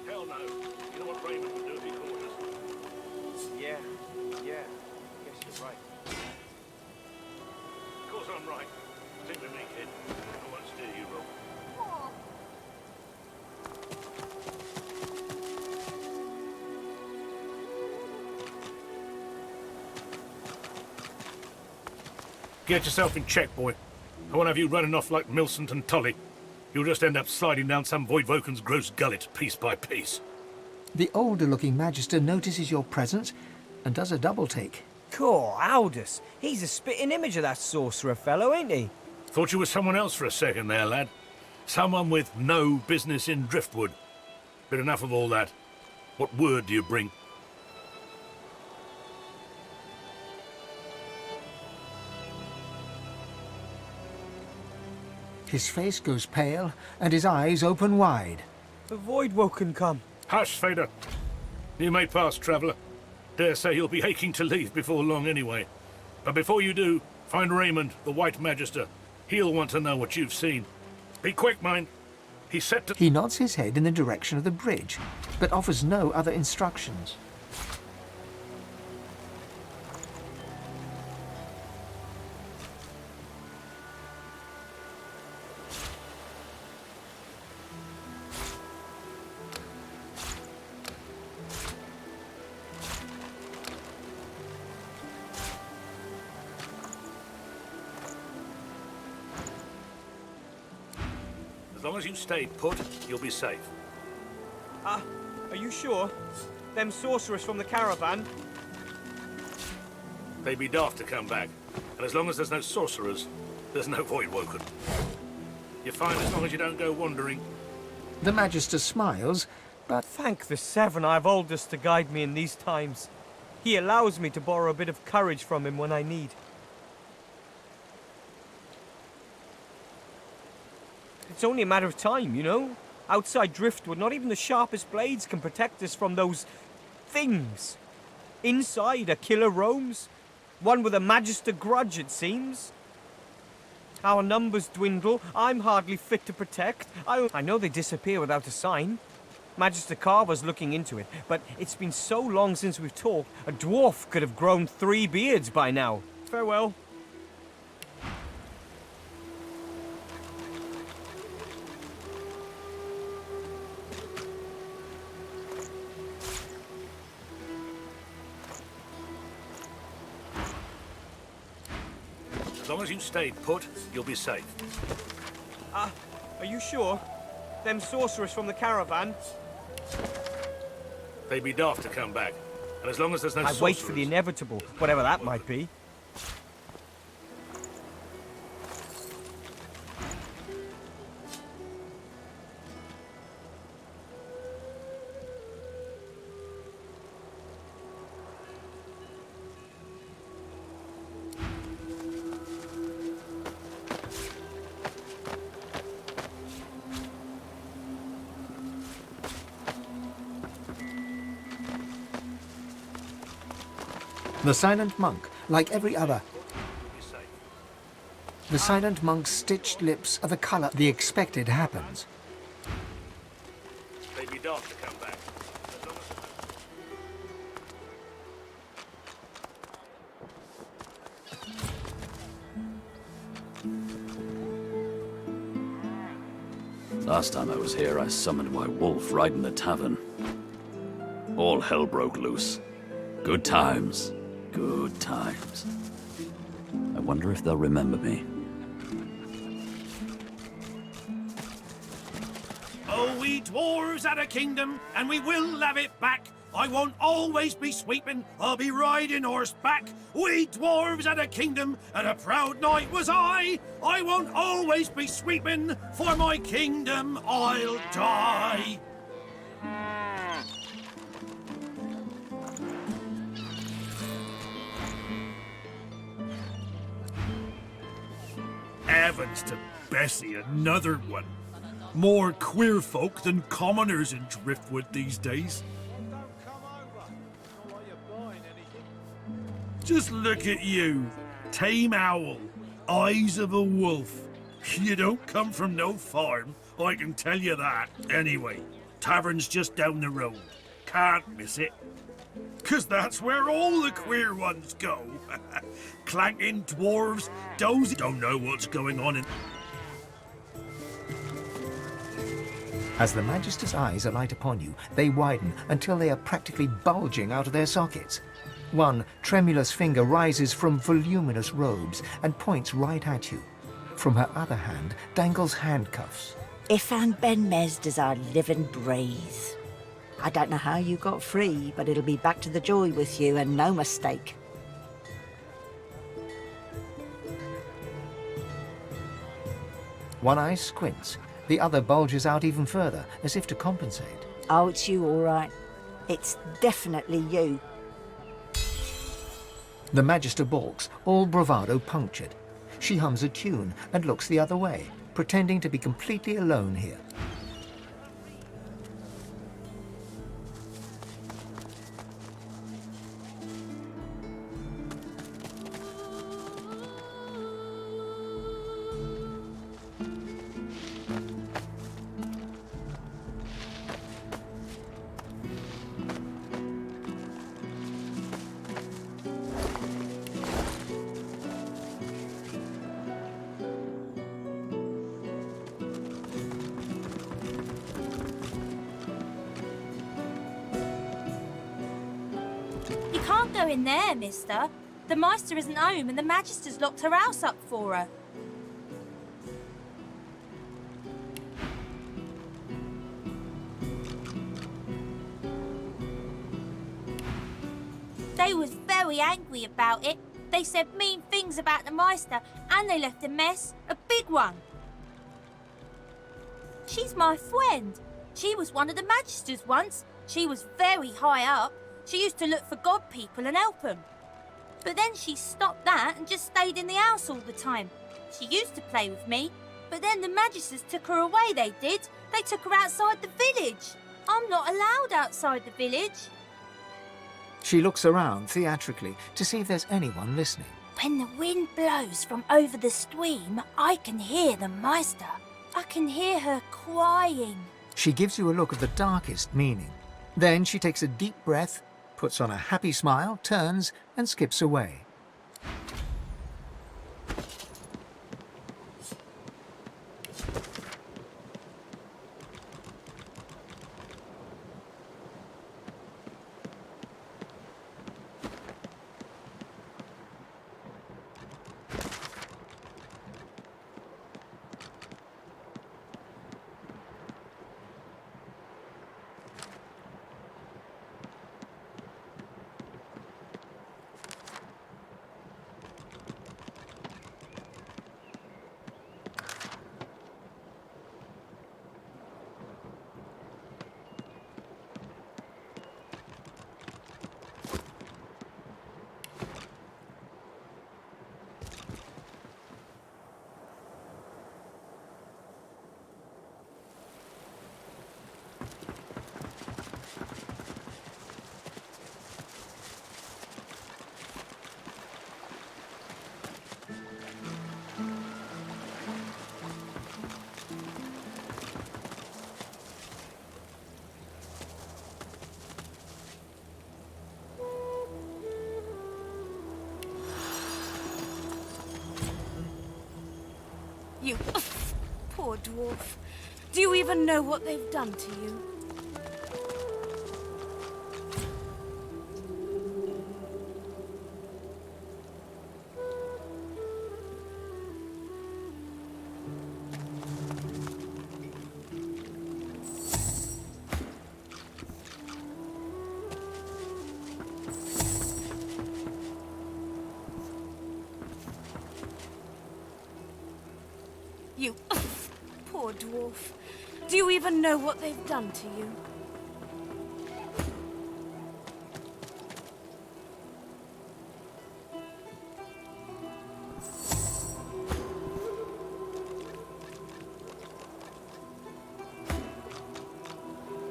Hell no. You know what Raymond would do if he caught us? Yeah. Guess you're right. Of course I'm right. Stick with me, kid. I won't steer you wrong. Get yourself in check, boy. I won't have you running off like Millicent and Tully. You'll just end up sliding down some Voidwoken's gross gullet, piece by piece. The older-looking Magister notices your presence and does a double-take. Cool, Aldous. He's a spitting image of that sorcerer fellow, ain't he? Thought you were someone else for a second there, lad. Someone with no business in Driftwood. But enough of all that. What word do you bring? His face goes pale, and his eyes open wide. The Voidwoken come. Hush, Fader. You may pass, traveller. Dare say you'll be aching to leave before long anyway. But before you do, find Raymond, the White Magister. He'll want to know what you've seen. Be quick, mind. He's set to... He nods his head in the direction of the bridge, but offers no other instructions. As long as you stay put, you'll be safe. Are you sure? Them sorcerers from the caravan? They'd be daft to come back. And as long as there's no sorcerers, there's no Voidwoken. You're fine as long as you don't go wandering. The Magister smiles, but... Thank the Seven I've Aldous to guide me in these times. He allows me to borrow a bit of courage from him when I need. It's only a matter of time, you know? Outside Driftwood, not even the sharpest blades can protect us from those things. Inside, a killer roams. One with a Magister grudge, it seems. Our numbers dwindle. I'm hardly fit to protect. I know they disappear without a sign. Magister Carver's looking into it, but it's been so long since we've talked, a dwarf could have grown 3 beards by now. Farewell. As long as you stay put, you'll be safe. Are you sure? Them sorcerers from the caravan? They'd be daft to come back. And as long as there's no I wait for the inevitable, whatever that might be. The silent monk, like every other. The silent monk's stitched lips are the colour the expected happens. They'd be daft to come back. Last time I was here, I summoned my wolf right in the tavern. All hell broke loose. Good times. Good times. I wonder if they'll remember me. Oh, we dwarves had a kingdom, and we will have it back. I won't always be sweeping, I'll be riding horseback. We dwarves had a kingdom, and a proud knight was I. I won't always be sweeping, for my kingdom I'll die. Heavens to Bessie, another one. More queer folk than commoners in Driftwood these days. Just look at you. Tame owl, eyes of a wolf. You don't come from no farm, I can tell you that. Anyway, tavern's just down the road. Can't miss it. 'Cause that's where all the queer ones go. Clanking dwarves, dozy, don't know what's going on in... As the Magister's eyes alight upon you, they widen until they are practically bulging out of their sockets. One tremulous finger rises from voluminous robes and points right at you. From her other hand dangles handcuffs. Ifan Ben Mesd is our living breeze. I don't know how you got free, but it'll be back to the joy with you, and no mistake. One eye squints, the other bulges out even further, as if to compensate. Oh, it's you, all right. It's definitely you. The Magister balks, all bravado punctured. She hums a tune and looks the other way, pretending to be completely alone here. Go in there, mister. The Meister isn't home and the Magister's locked her house up for her. They was very angry about it. They said mean things about the Meister and they left a mess, a big one. She's my friend. She was one of the Magisters once. She was very high up. She used to look for god people and help them. But then she stopped that and just stayed in the house all the time. She used to play with me. But then the Magisters took her away, they did. They took her outside the village. I'm not allowed outside the village. She looks around theatrically to see if there's anyone listening. When the wind blows from over the stream, I can hear the Meister. I can hear her crying. She gives you a look of the darkest meaning. Then she takes a deep breath, puts on a happy smile, turns and skips away. You poor dwarf. Do you even know what they've done to you? You poor dwarf. Do you even know what they've done to you?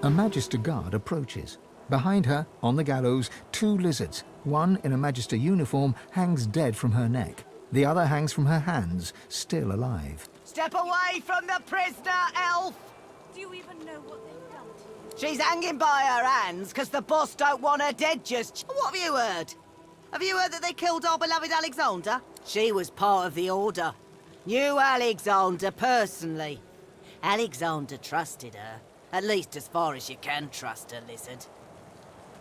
A Magister guard approaches. Behind her, on the gallows, 2 lizards. One in a Magister uniform hangs dead from her neck. The other hangs from her hands, still alive. Step away from the prisoner, elf! Do you even know what they've done to you? She's hanging by her hands because the boss don't want her dead just... What have you heard? Have you heard that they killed our beloved Alexander? She was part of the Order. Knew Alexander personally. Alexander trusted her. At least as far as you can trust a lizard.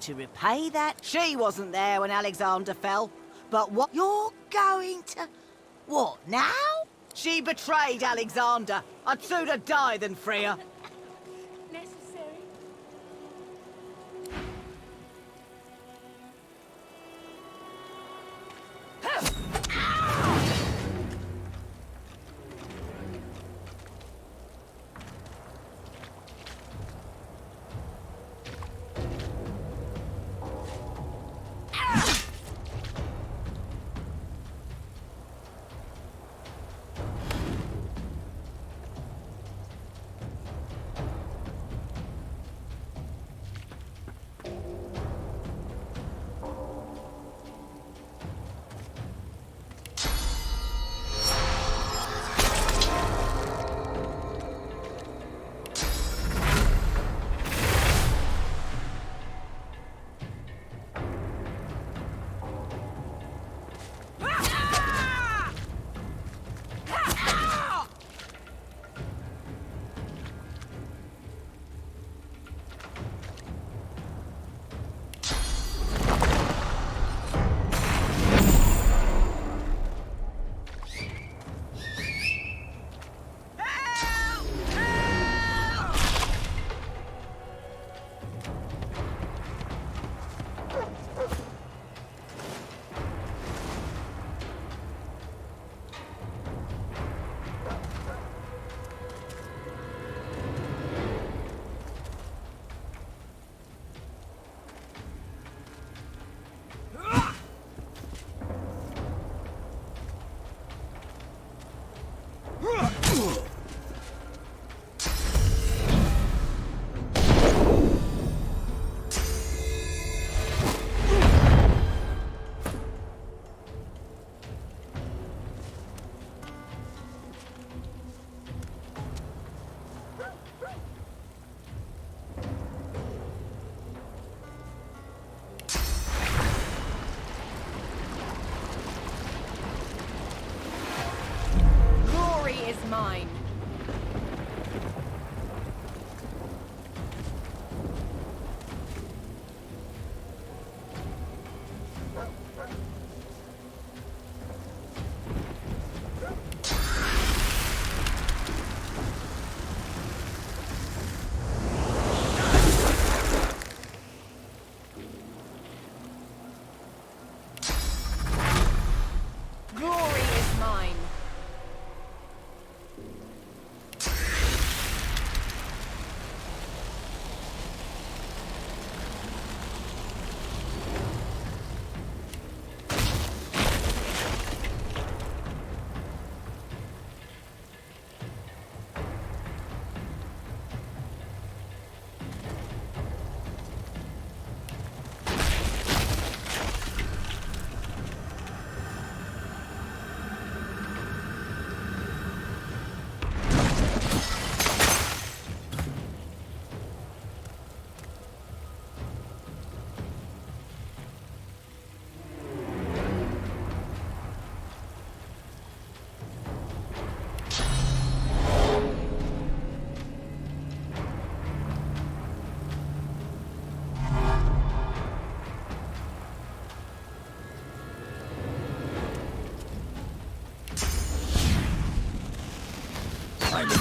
To repay that, she wasn't there when Alexander fell. But what? You're going to... What, now? She betrayed Alexander. I'd sooner die than free her. Necessary.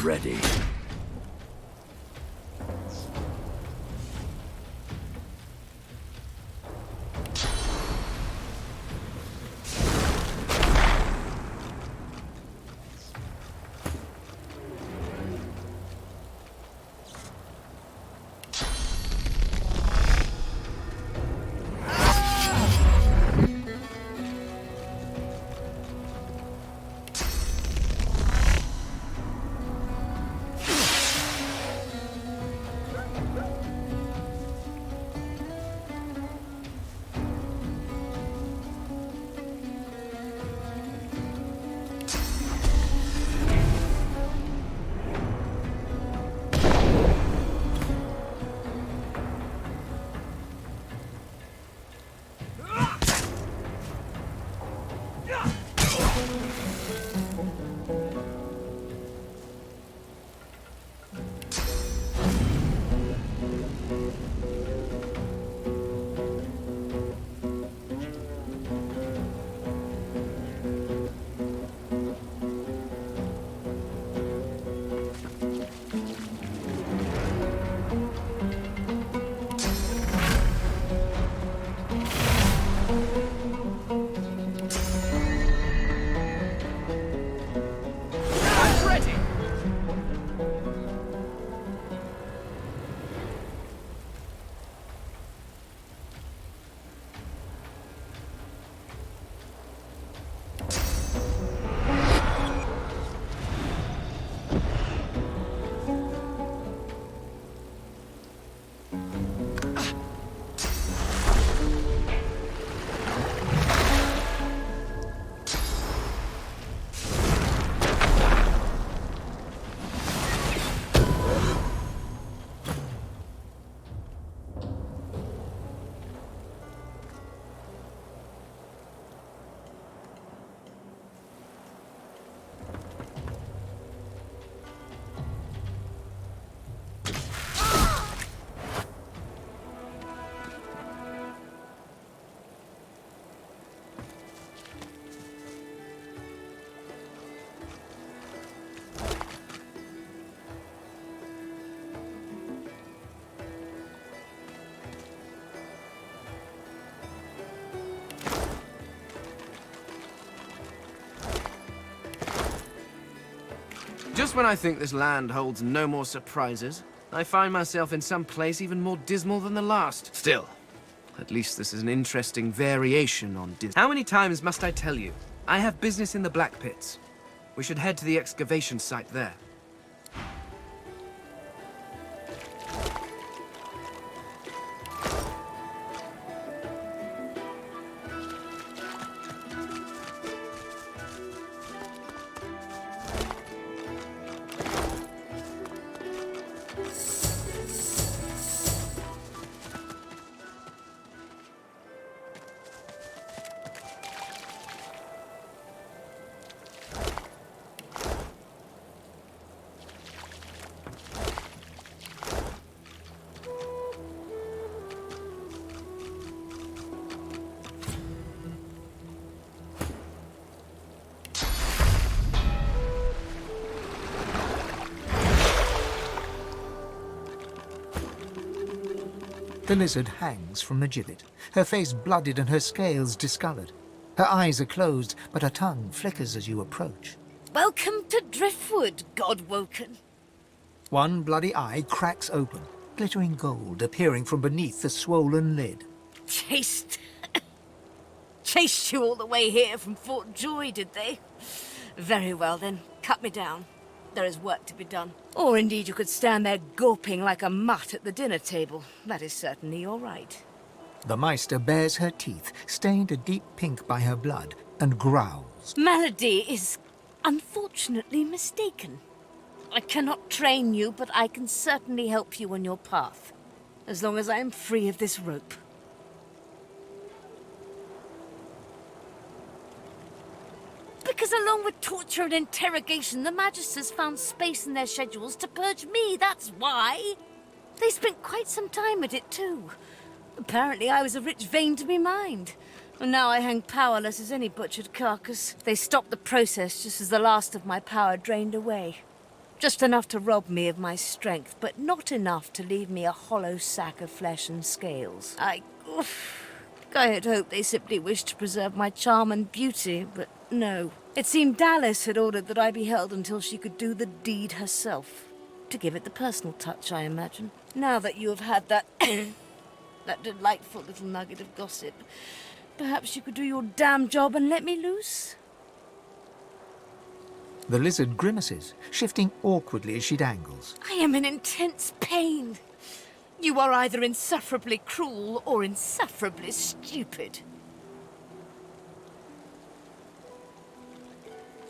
ready. Just when I think this land holds no more surprises, I find myself in some place even more dismal than the last. Still, at least this is an interesting variation on How many times must I tell you? I have business in the Black Pits. We should head to the excavation site there. The lizard hangs from the gibbet, her face blooded and her scales discolored. Her eyes are closed, but her tongue flickers as you approach. Welcome to Driftwood, God-woken. One bloody eye cracks open, glittering gold appearing from beneath the swollen lid. Chased you all the way here from Fort Joy, did they? Very well then, cut me down. There is work to be done. Or indeed you could stand there gulping like a mutt at the dinner table. That is certainly your right. The Meister bares her teeth, stained a deep pink by her blood, and growls. Melody is unfortunately mistaken. I cannot train you, but I can certainly help you on your path. As long as I am free of this rope. Because along with torture and interrogation, the Magisters found space in their schedules to purge me, that's why. They spent quite some time at it, too. Apparently I was a rich vein to be mined. And now I hang powerless as any butchered carcass. They stopped the process just as the last of my power drained away. Just enough to rob me of my strength, but not enough to leave me a hollow sack of flesh and scales. I had hoped they simply wished to preserve my charm and beauty, but no. It seemed Dallas had ordered that I be held until she could do the deed herself. To give it the personal touch, I imagine. Now that you have had that that delightful little nugget of gossip, perhaps you could do your damn job and let me loose? The lizard grimaces, shifting awkwardly as she dangles. I am in intense pain. You are either insufferably cruel or insufferably stupid.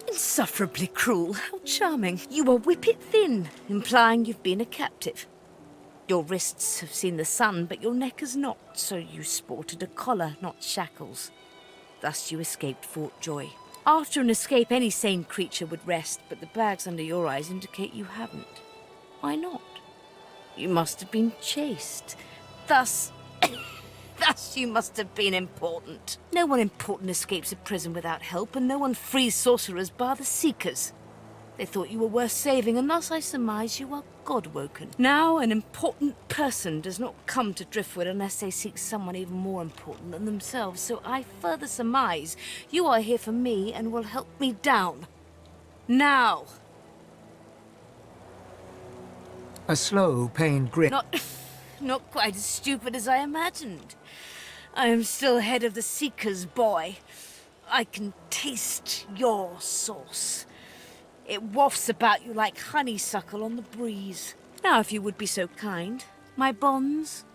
Insufferably cruel? How charming. You are whippet thin, implying you've been a captive. Your wrists have seen the sun, but your neck has not, so you sported a collar, not shackles. Thus you escaped Fort Joy. After an escape, any sane creature would rest, but the bags under your eyes indicate you haven't. Why not? You must have been chased. Thus you must have been important. No one important escapes a prison without help, and no one frees sorcerers bar the Seekers. They thought you were worth saving, and thus I surmise you are God-woken. Now, an important person does not come to Driftwood unless they seek someone even more important than themselves, so I further surmise you are here for me and will help me down. Now! A slow, pained grin. Not quite as stupid as I imagined. I am still head of the Seekers, boy. I can taste your sauce. It wafts about you like honeysuckle on the breeze. Now, if you would be so kind, my bonds.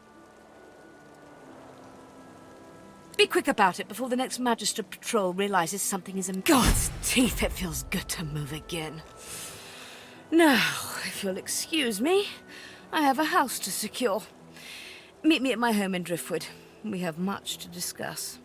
Be quick about it before the next Magister patrol realizes something is amiss. God's teeth, it feels good to move again. Now, if you'll excuse me, I have a house to secure. Meet me at my home in Driftwood. We have much to discuss.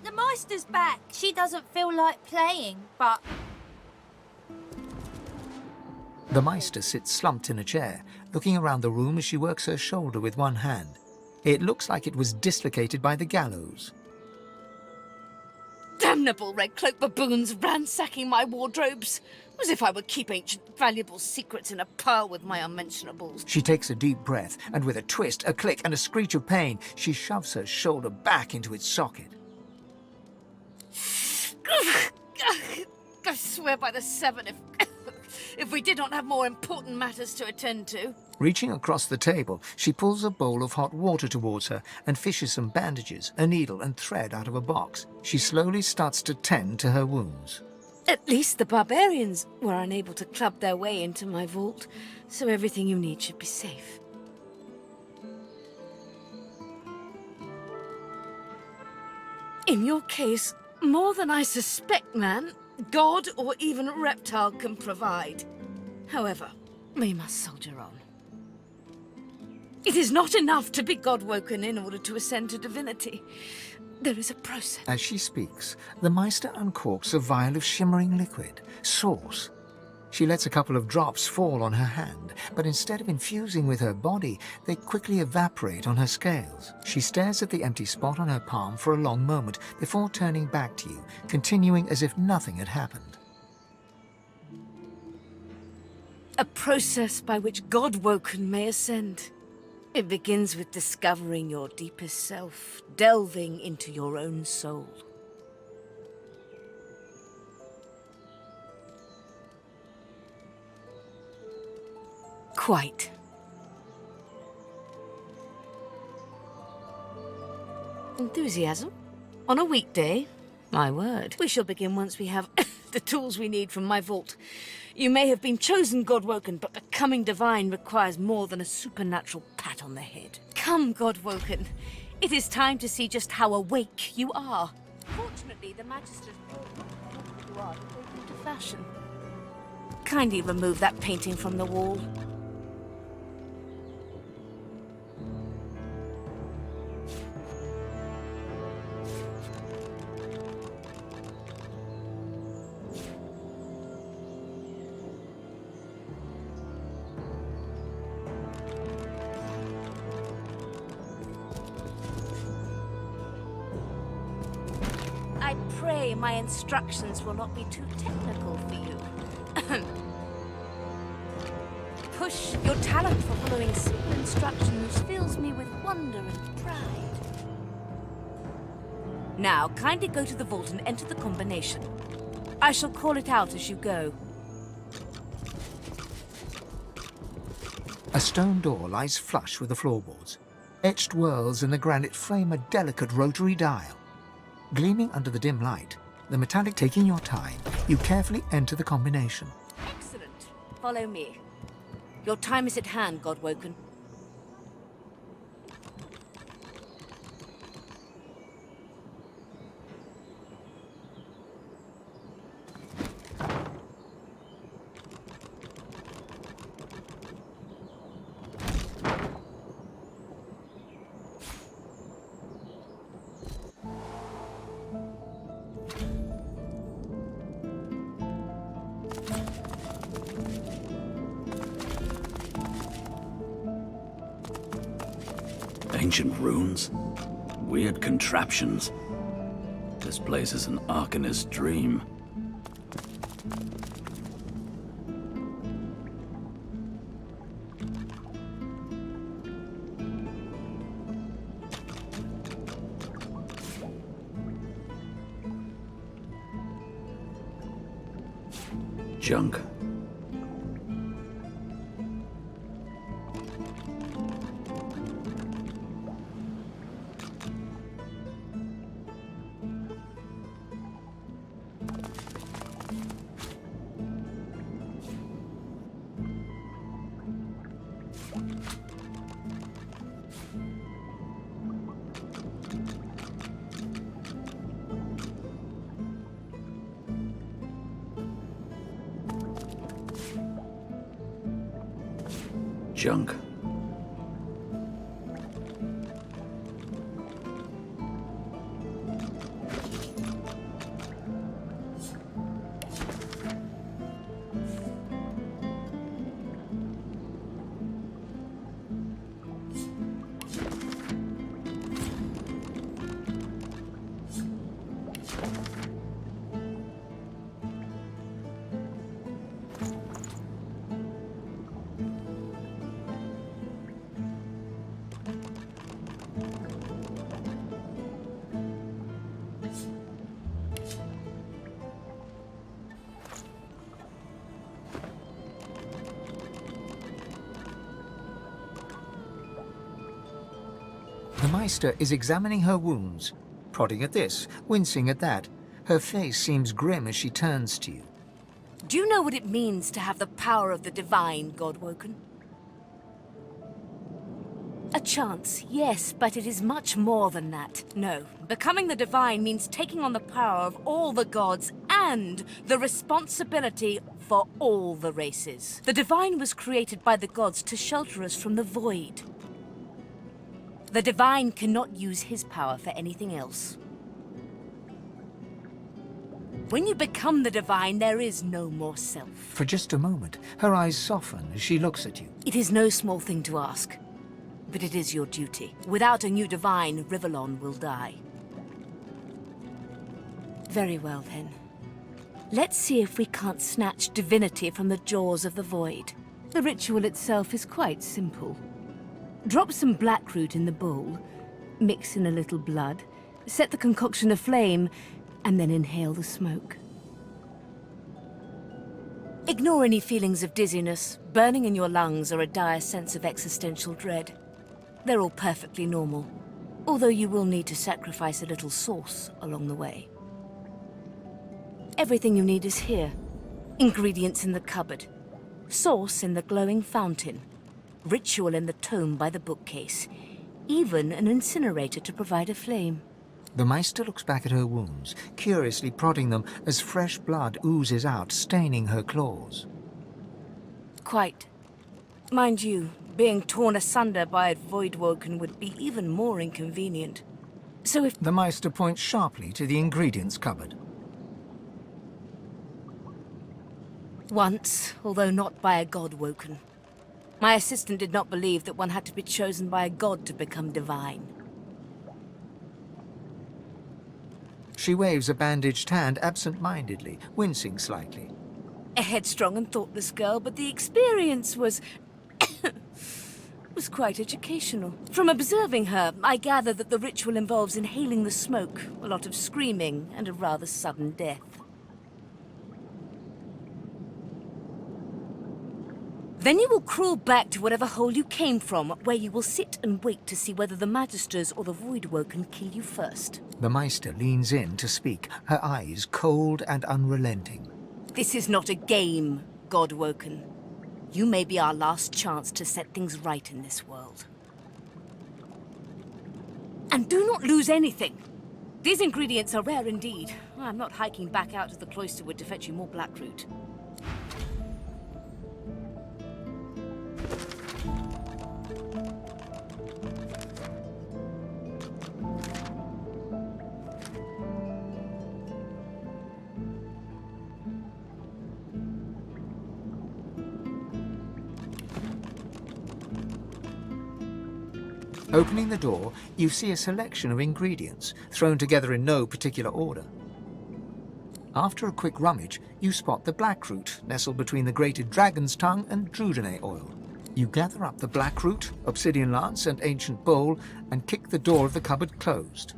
The Meister's back. She doesn't feel like playing, but... The Meister sits slumped in a chair, looking around the room as she works her shoulder with one hand. It looks like it was dislocated by the gallows. Damnable red cloak baboons ransacking my wardrobes, as if I would keep ancient valuable secrets in a pile with my unmentionables. She takes a deep breath, and with a twist, a click, and a screech of pain, she shoves her shoulder back into its socket. I swear by the seven, if we did not have more important matters to attend to. Reaching across the table, she pulls a bowl of hot water towards her and fishes some bandages, a needle, and thread out of a box. She slowly starts to tend to her wounds. At least the barbarians were unable to club their way into my vault, so everything you need should be safe. In your case, more than I suspect, man, God or even reptile can provide. However, we must soldier on. It is not enough to be God-woken in order to ascend to divinity. There is a process. As she speaks, the Meister uncorks a vial of shimmering liquid, sauce. She lets a couple of drops fall on her hand, but instead of infusing with her body, they quickly evaporate on her scales. She stares at the empty spot on her palm for a long moment before turning back to you, continuing as if nothing had happened. A process by which God-woken may ascend. It begins with discovering your deepest self, delving into your own soul. Quite. Enthusiasm? On a weekday? My word. We shall begin once we have the tools we need from my vault. You may have been chosen God-woken, but becoming divine requires more than a supernatural pat on the head. Come, God-woken. It is time to see just how awake you are. Fortunately, the Magister's you are into fashion. Kindly remove that painting from the wall. I pray my instructions will not be too technical for you. Push. Your talent for following simple instructions fills me with wonder and pride. Now, kindly go to the vault and enter the combination. I shall call it out as you go. A stone door lies flush with the floorboards. Etched whorls in the granite frame a delicate rotary dial. Gleaming under the dim light, the metallic taking your time, you carefully enter the combination. Excellent. Follow me. Your time is at hand, God-woken. Ancient runes? Weird contraptions. This place is an Arcanist's dream. Junk. Junk. The Meister is examining her wounds, prodding at this, wincing at that. Her face seems grim as she turns to you. Do you know what it means to have the power of the divine, God-woken? A chance, yes, but it is much more than that. No, becoming the Divine means taking on the power of all the gods and the responsibility for all the races. The Divine was created by the gods to shelter us from the Void. The Divine cannot use his power for anything else. When you become the Divine, there is no more self. For just a moment, her eyes soften as she looks at you. It is no small thing to ask, but it is your duty. Without a new Divine, Rivellon will die. Very well, then. Let's see if we can't snatch Divinity from the jaws of the Void. The ritual itself is quite simple. Drop some blackroot in the bowl, mix in a little blood, set the concoction aflame, and then inhale the smoke. Ignore any feelings of dizziness, burning in your lungs, or a dire sense of existential dread. They're all perfectly normal, although you will need to sacrifice a little sauce along the way. Everything you need is here. Ingredients in the cupboard, sauce in the glowing fountain, ritual in the tome by the bookcase, even an incinerator to provide a flame. The Meister looks back at her wounds, curiously prodding them as fresh blood oozes out, staining her claws. Quite. Mind you, being torn asunder by a Voidwoken would be even more inconvenient. So if... The Meister points sharply to the ingredients cupboard. Once, although not by a Godwoken. My assistant did not believe that one had to be chosen by a god to become divine. She waves a bandaged hand absent-mindedly, wincing slightly. A headstrong and thoughtless girl, but the experience was... was quite educational. From observing her, I gather that the ritual involves inhaling the smoke, a lot of screaming, and a rather sudden death. Then you will crawl back to whatever hole you came from, where you will sit and wait to see whether the Magisters or the Voidwoken kill you first. The Meister leans in to speak, her eyes cold and unrelenting. This is not a game, Godwoken. You may be our last chance to set things right in this world. And do not lose anything. These ingredients are rare indeed. I'm not hiking back out to the Cloisterwood to fetch you more blackroot. Opening the door, you see a selection of ingredients, thrown together in no particular order. After a quick rummage, you spot the blackroot, nestled between the grated dragon's tongue and Drudenay oil. You gather up the blackroot, obsidian lance, and ancient bowl, and kick the door of the cupboard closed.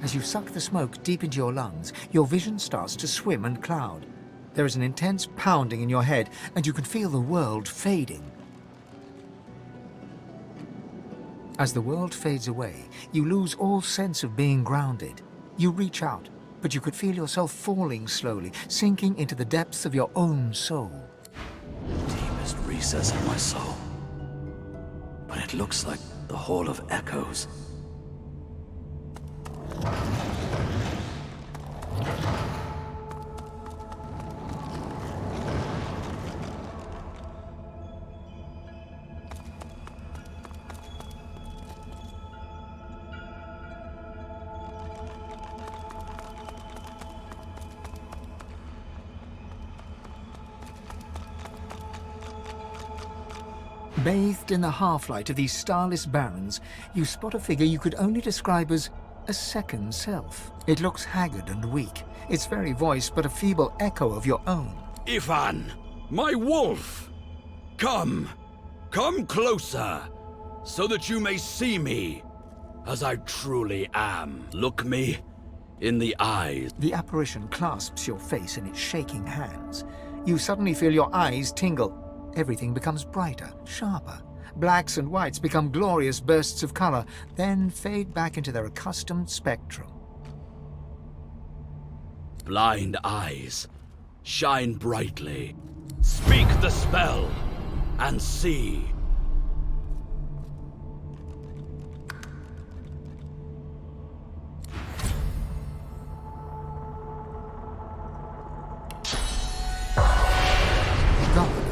As you suck the smoke deep into your lungs, your vision starts to swim and cloud. There is an intense pounding in your head, and you can feel the world fading. As the world fades away, you lose all sense of being grounded. You reach out, but you could feel yourself falling slowly, sinking into the depths of your own soul. Deepest recess of my soul. But it looks like the Hall of Echoes. Bathed in the half-light of these starless barrens, you spot a figure you could only describe as a second self. It looks haggard and weak, its very voice but a feeble echo of your own. Ivan, my wolf! Come closer, so that you may see me as I truly am. Look me in the eyes. The apparition clasps your face in its shaking hands. You suddenly feel your eyes tingle. Everything becomes brighter, sharper. Blacks and whites become glorious bursts of color, then fade back into their accustomed spectrum. Blind eyes, shine brightly. Speak the spell, and see.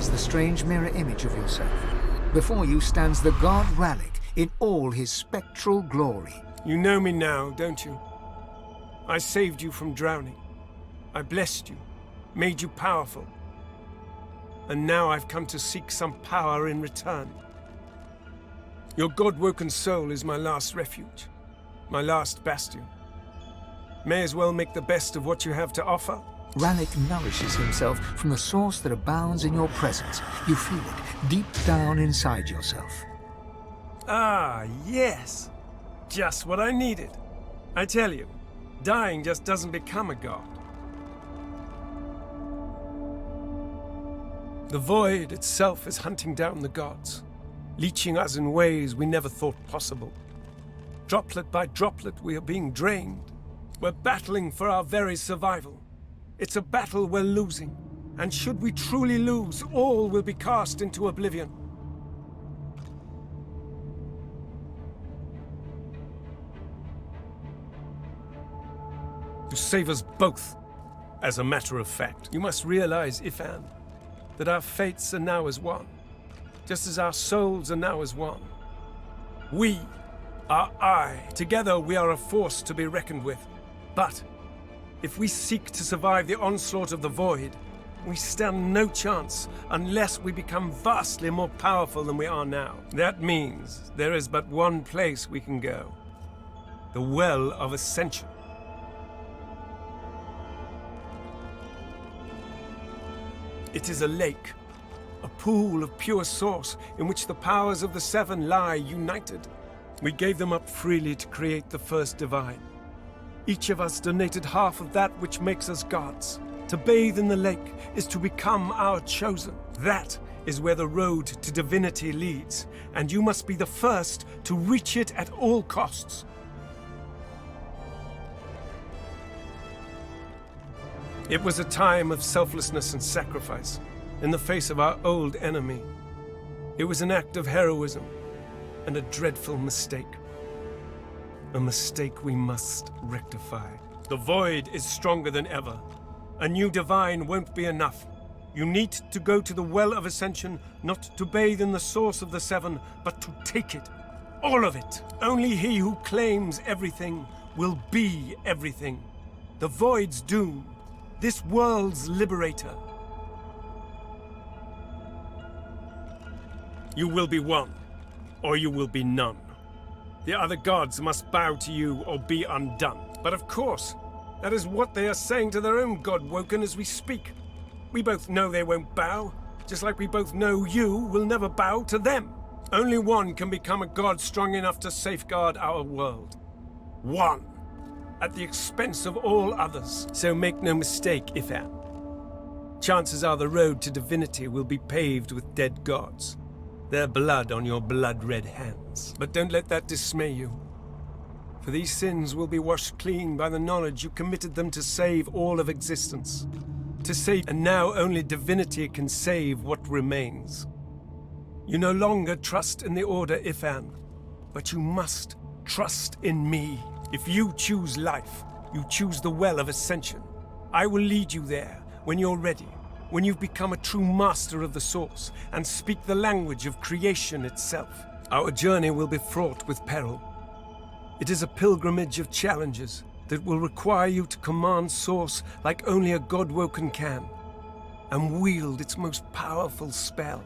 The strange mirror image of yourself. Before you stands the god Ralik in all his spectral glory. You know me now, don't you? I saved you from drowning. I blessed you, made you powerful. And now I've come to seek some power in return. Your god-woken soul is my last refuge, my last bastion. May as well make the best of what you have to offer. Ralik nourishes himself from the source that abounds in your presence. You feel it deep down inside yourself. Ah, yes. Just what I needed. I tell you, dying just doesn't become a god. The void itself is hunting down the gods, leeching us in ways we never thought possible. Droplet by droplet, we are being drained. We're battling for our very survival. It's a battle we're losing, and should we truly lose, all will be cast into oblivion. To save us both, as a matter of fact, you must realize, Ifan, that our fates are now as one, just as our souls are now as one. We are I. Together we are a force to be reckoned with. But if we seek to survive the onslaught of the Void, we stand no chance unless we become vastly more powerful than we are now. That means there is but one place we can go. The Well of Ascension. It is a lake, a pool of pure source in which the powers of the Seven lie united. We gave them up freely to create the first divine. Each of us donated half of that which makes us gods. To bathe in the lake is to become our chosen. That is where the road to divinity leads, and you must be the first to reach it at all costs. It was a time of selflessness and sacrifice in the face of our old enemy. It was an act of heroism and a dreadful mistake. A mistake we must rectify. The Void is stronger than ever. A new divine won't be enough. You need to go to the Well of Ascension, not to bathe in the source of the Seven, but to take it. All of it. Only he who claims everything will be everything. The Void's doom. This world's liberator. You will be one, or you will be none. The other gods must bow to you or be undone. But of course, that is what they are saying to their own god Woken as we speak. We both know they won't bow, just like we both know you will never bow to them. Only one can become a god strong enough to safeguard our world. One. at the expense of all others. So make no mistake, Ifan. Chances are the road to divinity will be paved with dead gods, their blood on your blood-red hands. But don't let that dismay you, for these sins will be washed clean by the knowledge you committed them to save all of existence. To save, and now only divinity can save what remains. You no longer trust in the Order, Ifan, but you must trust in me. If you choose life, you choose the Well of Ascension. I will lead you there when you're ready, when you've become a true master of the Source and speak the language of creation itself. Our journey will be fraught with peril. It is a pilgrimage of challenges that will require you to command Source like only a God-woken can, and wield its most powerful spell.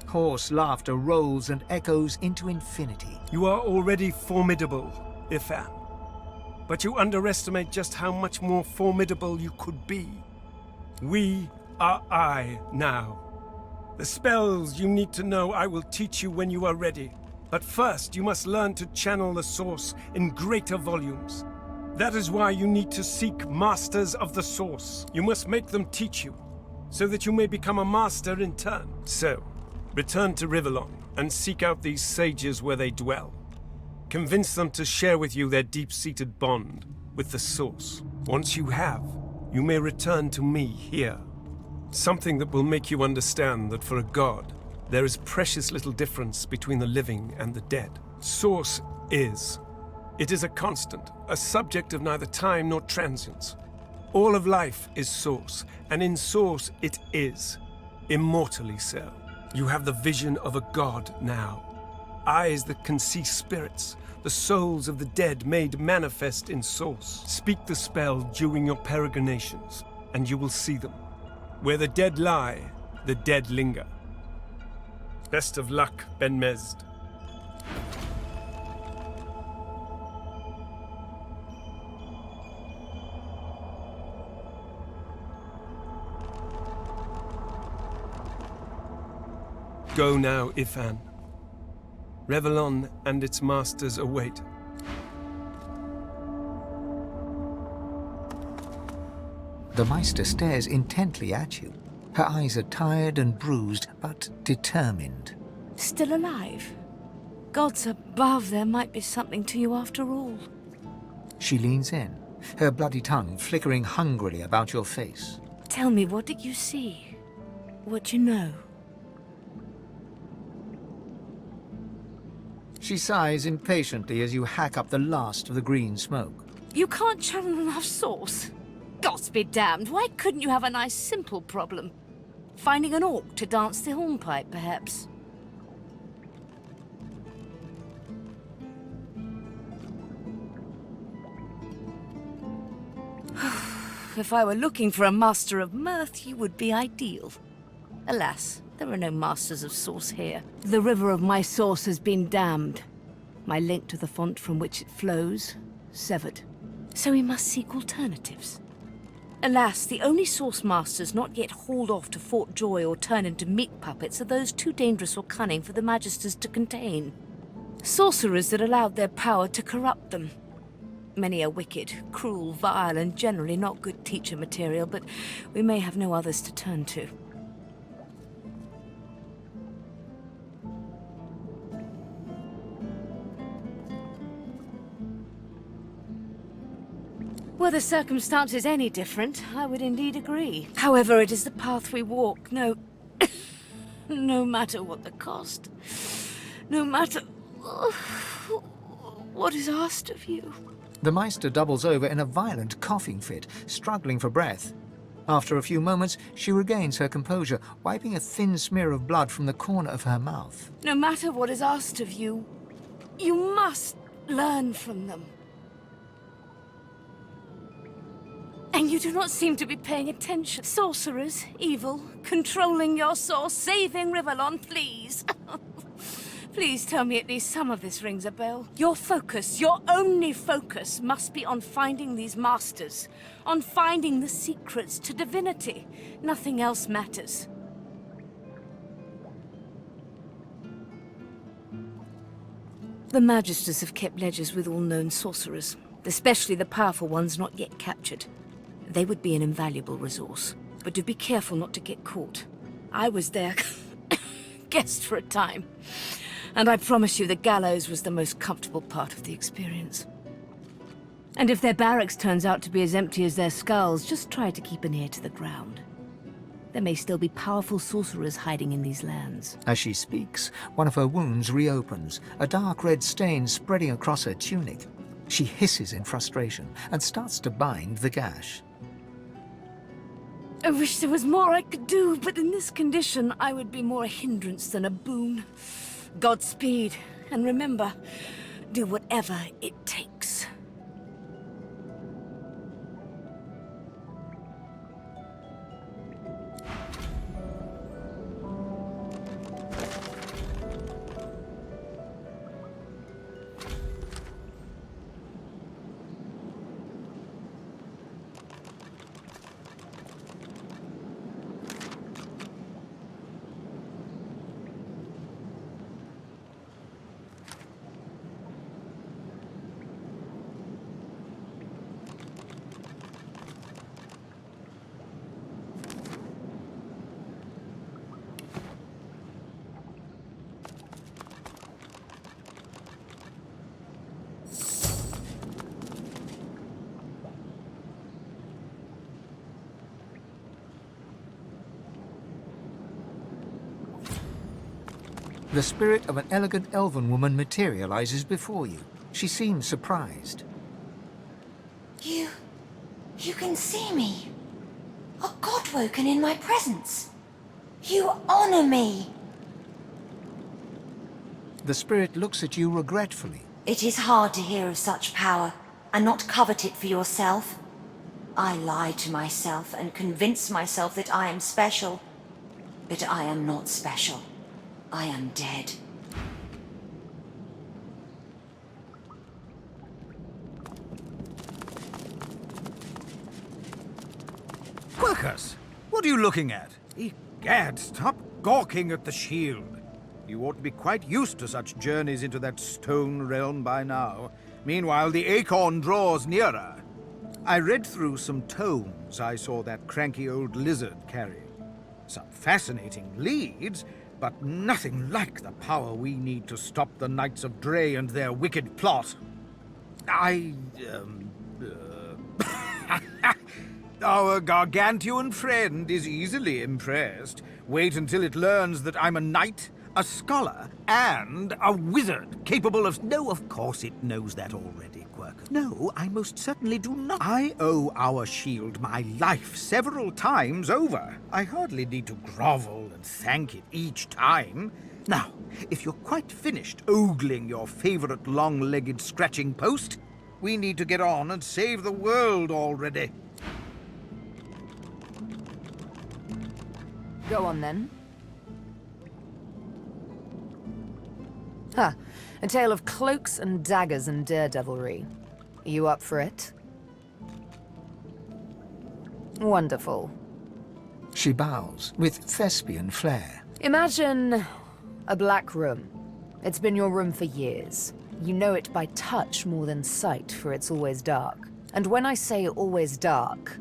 Hoarse laughter rolls and echoes into infinity. You are already formidable, Ifan, but you underestimate just how much more formidable you could be. We are I now. The spells you need to know I will teach you when you are ready. But first, you must learn to channel the Source in greater volumes. That is why you need to seek Masters of the Source. You must make them teach you, so that you may become a master in turn. So, return to Rivellon and seek out these sages where they dwell. Convince them to share with you their deep-seated bond with the Source. Once you have, you may return to me here. Something that will make you understand that for a god, there is precious little difference between the living and the dead. Source is. It is a constant, a subject of neither time nor transience. All of life is Source, and in Source it is. Immortally so. You have the vision of a god now. Eyes that can see spirits, the souls of the dead made manifest in Source. Speak the spell during your peregrinations, and you will see them. Where the dead lie, the dead linger. Best of luck, Ben Mezd. Go now, Ifan. Revellon and its masters await. The Meister stares intently at you. Her eyes are tired and bruised, but determined. Still alive? Gods above, there might be something to you after all. She leans in, her bloody tongue flickering hungrily about your face. Tell me, what did you see? What you know? She sighs impatiently as you hack up the last of the green smoke. You can't channel enough Source? Gods be damned, why couldn't you have a nice simple problem? Finding an orc to dance the hornpipe, perhaps? If I were looking for a master of mirth, you would be ideal. Alas, there are no masters of Source here. The river of my Source has been dammed. My link to the font from which it flows, severed. So we must seek alternatives. Alas, the only Source masters not yet hauled off to Fort Joy or turned into meat puppets are those too dangerous or cunning for the Magisters to contain. Sorcerers that allowed their power to corrupt them. Many are wicked, cruel, vile, and generally not good teacher material, but we may have no others to turn to. Were the circumstances any different, I would indeed agree. However, it is the path we walk, no matter what the cost. No matter what is asked of you. The Meister doubles over in a violent coughing fit, struggling for breath. After a few moments, she regains her composure, wiping a thin smear of blood from the corner of her mouth. No matter what is asked of you, you must learn from them. And you do not seem to be paying attention. Sorcerers, evil, controlling your Source, saving Rivellon, please. Please tell me at least some of this rings a bell. Your focus, your only focus, must be on finding these masters. On finding the secrets to divinity. Nothing else matters. The Magisters have kept ledgers with all known sorcerers. especially the powerful ones not yet captured. They would be an invaluable resource, but do be careful not to get caught. I was their guest for a time, and I promise you the gallows was the most comfortable part of the experience. And if their barracks turns out to be as empty as their skulls, just try to keep an ear to the ground. There may still be powerful sorcerers hiding in these lands. As she speaks, one of her wounds reopens, a dark red stain spreading across her tunic. She hisses in frustration and starts to bind the gash. I wish there was more I could do, but in this condition, I would be more a hindrance than a boon. Godspeed, and remember, do whatever it takes. The spirit of an elegant elven woman materializes before you. She seems surprised. You can see me. A god woken in my presence. You honor me. The spirit looks at you regretfully. It is hard to hear of such power and not covet it for yourself. I lie to myself and convince myself that I am special. But I am not special. I am dead. Quercus, what are you looking at? Egad, stop gawking at the shield. You ought to be quite used to such journeys into that stone realm by now. Meanwhile, the acorn draws nearer. I read through some tomes I saw that cranky old lizard carry. Some fascinating leads, but nothing like the power we need to stop the Knights of Dre and their wicked plot. Our gargantuan friend is easily impressed. Wait until it learns that I'm a knight, a scholar, and a wizard capable of... No, of course it knows that already, Quercus. No, I most certainly do not. I owe our shield my life several times over. I hardly need to grovel and thank it each time. Now, if you're quite finished ogling your favorite long-legged scratching post, we need to get on and save the world already. Go on, then. Ha! A tale of cloaks and daggers and daredevilry. You up for it? Wonderful. She bows with thespian flair. Imagine a black room. It's been your room for years. You know it by touch more than sight, for it's always dark. And when I say always dark,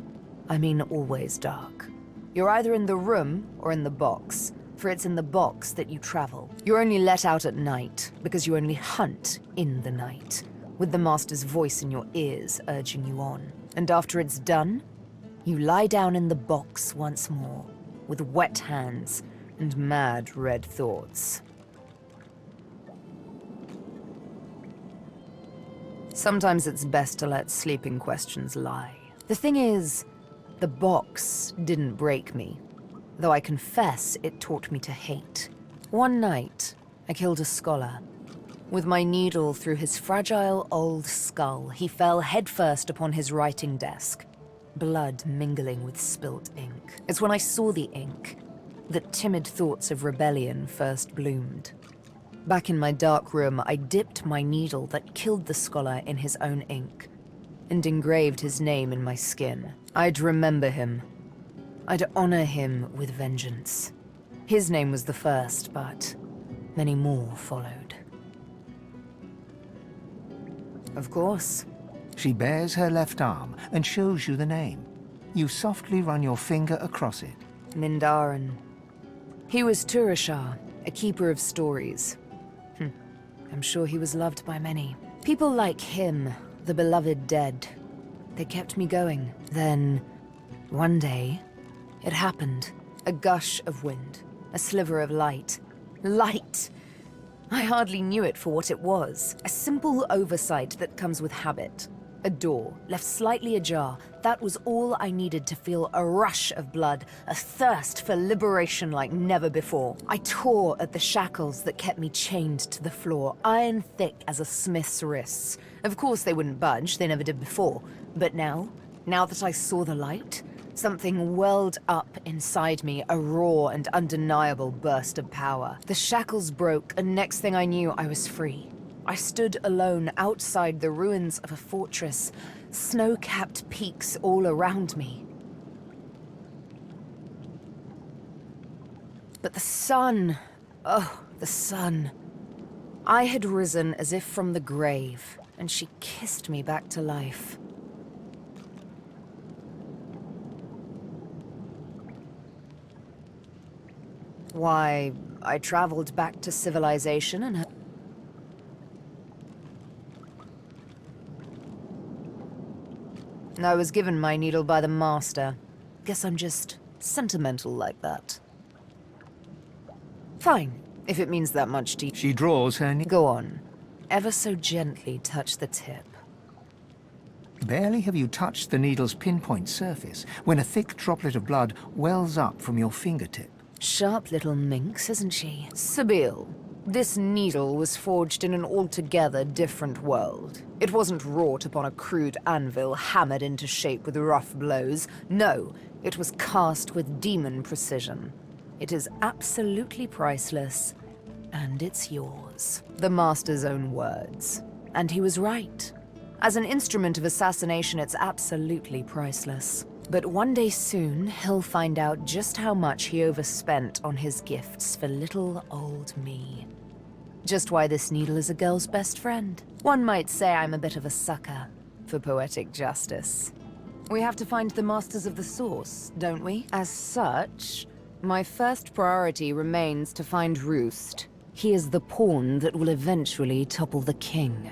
I mean always dark. You're either in the room or in the box, for it's in the box that you travel. You're only let out at night, because you only hunt in the night, with the Master's voice in your ears urging you on. And after it's done, you lie down in the box once more, with wet hands and mad red thoughts. Sometimes it's best to let sleeping questions lie. The thing is, the box didn't break me, though I confess it taught me to hate. One night, I killed a scholar. With my needle through his fragile old skull, he fell headfirst upon his writing desk, blood mingling with spilt ink. It's when I saw the ink that timid thoughts of rebellion first bloomed. Back in my dark room, I dipped my needle that killed the scholar in his own ink, and engraved his name in my skin. I'd remember him. I'd honor him with vengeance. His name was the first, but many more followed. Of course, She bares her left arm and shows you the name. You softly run your finger across it. Mindarin. He was Turashar, a keeper of stories. I'm sure he was loved by many. People like him, the beloved dead. They kept me going. Then, one day, it happened. A gush of wind. A sliver of light. Light! I hardly knew it for what it was. A simple oversight that comes with habit. A door, left slightly ajar. That was all I needed to feel a rush of blood, a thirst for liberation like never before. I tore at the shackles that kept me chained to the floor, iron thick as a smith's wrists. Of course they wouldn't budge, they never did before. But now that I saw the light, something welled up inside me, a raw and undeniable burst of power. The shackles broke, and next thing I knew, I was free. I stood alone outside the ruins of a fortress, snow-capped peaks all around me. But the sun, oh, the sun. I had risen as if from the grave, and she kissed me back to life. Why, I traveled back to civilization and I was given my needle by the master. Guess I'm just sentimental like that. Fine, if it means that much to you. She draws her Go on. Ever so gently touch the tip. Barely have you touched the needle's pinpoint surface when a thick droplet of blood wells up from your fingertip. Sharp little minx, isn't she? Sabine, this needle was forged in an altogether different world. It wasn't wrought upon a crude anvil hammered into shape with rough blows. No, it was cast with demon precision. It is absolutely priceless, and it's yours. The Master's own words. And he was right. As an instrument of assassination, it's absolutely priceless. But one day soon, he'll find out just how much he overspent on his gifts for little old me. Just why this needle is a girl's best friend. One might say I'm a bit of a sucker for poetic justice. We have to find the masters of the source, don't we? As such, my first priority remains to find Roost. He is the pawn that will eventually topple the king.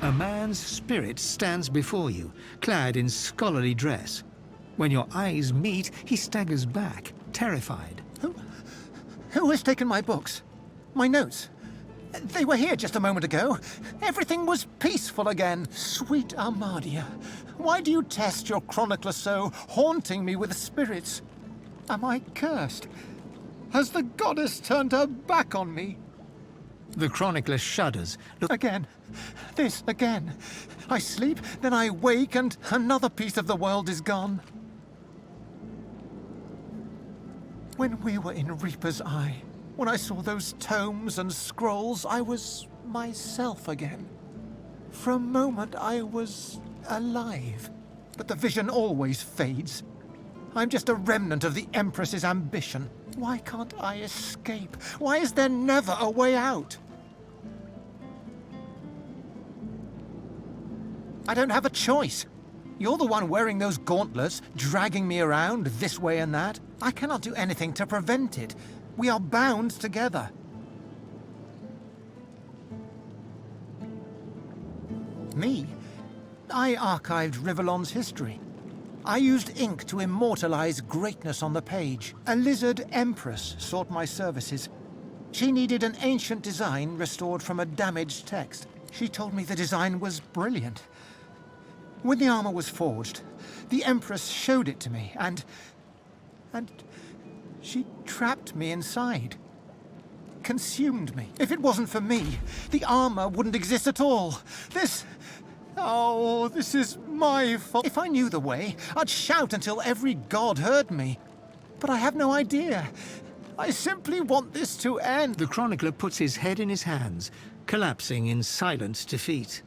A man's spirit stands before you, clad in scholarly dress. When your eyes meet, he staggers back, terrified. Who has taken my books? My notes? They were here just a moment ago. Everything was peaceful again. Sweet Armadia, why do you test your chronicler so, haunting me with spirits? Am I cursed? Has the goddess turned her back on me? The chronicler shudders. Again. This again. I sleep, then I wake, and another piece of the world is gone. When we were in Reaper's Eye, when I saw those tomes and scrolls, I was myself again. For a moment, I was alive. But the vision always fades. I'm just a remnant of the Empress's ambition. Why can't I escape? Why is there never a way out? I don't have a choice. You're the one wearing those gauntlets, dragging me around this way and that. I cannot do anything to prevent it. We are bound together. Me? I archived Rivellon's history. I used ink to immortalize greatness on the page. A lizard empress sought my services. She needed an ancient design restored from a damaged text. She told me the design was brilliant. When the armor was forged, the Empress showed it to me, and she trapped me inside. Consumed me. If it wasn't for me, the armor wouldn't exist at all. This is my fault. If I knew the way, I'd shout until every god heard me. But I have no idea. I simply want this to end. The chronicler puts his head in his hands, collapsing in silent defeat.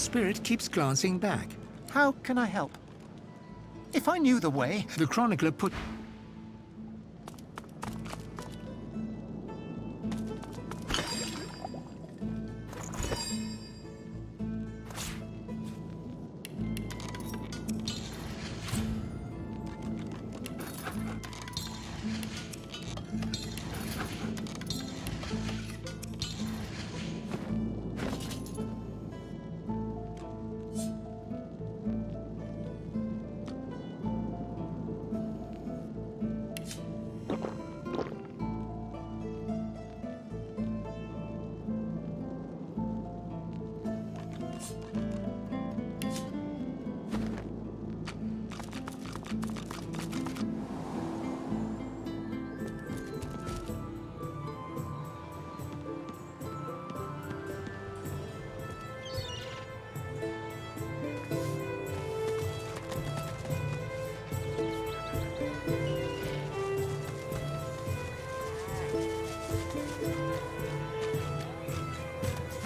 spirit keeps glancing back. How can I help? If I knew the way... The chronicler put...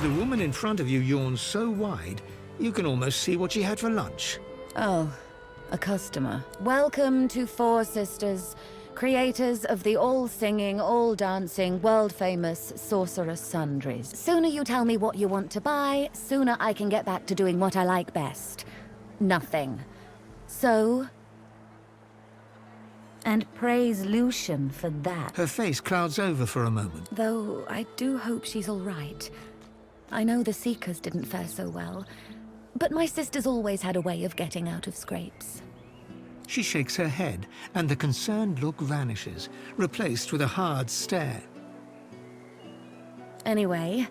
The woman in front of you yawns so wide, you can almost see what she had for lunch. Oh, a customer. Welcome to Four Sisters, creators of the all-singing, all-dancing, world-famous Sorceress Sundries. Sooner you tell me what you want to buy, sooner I can get back to doing what I like best. Nothing. So... And praise Lucian for that. Her face clouds over for a moment. Though I do hope she's all right. I know the Seekers didn't fare so well, but my sister's always had a way of getting out of scrapes. She shakes her head, and the concerned look vanishes, replaced with a hard stare. Anyway,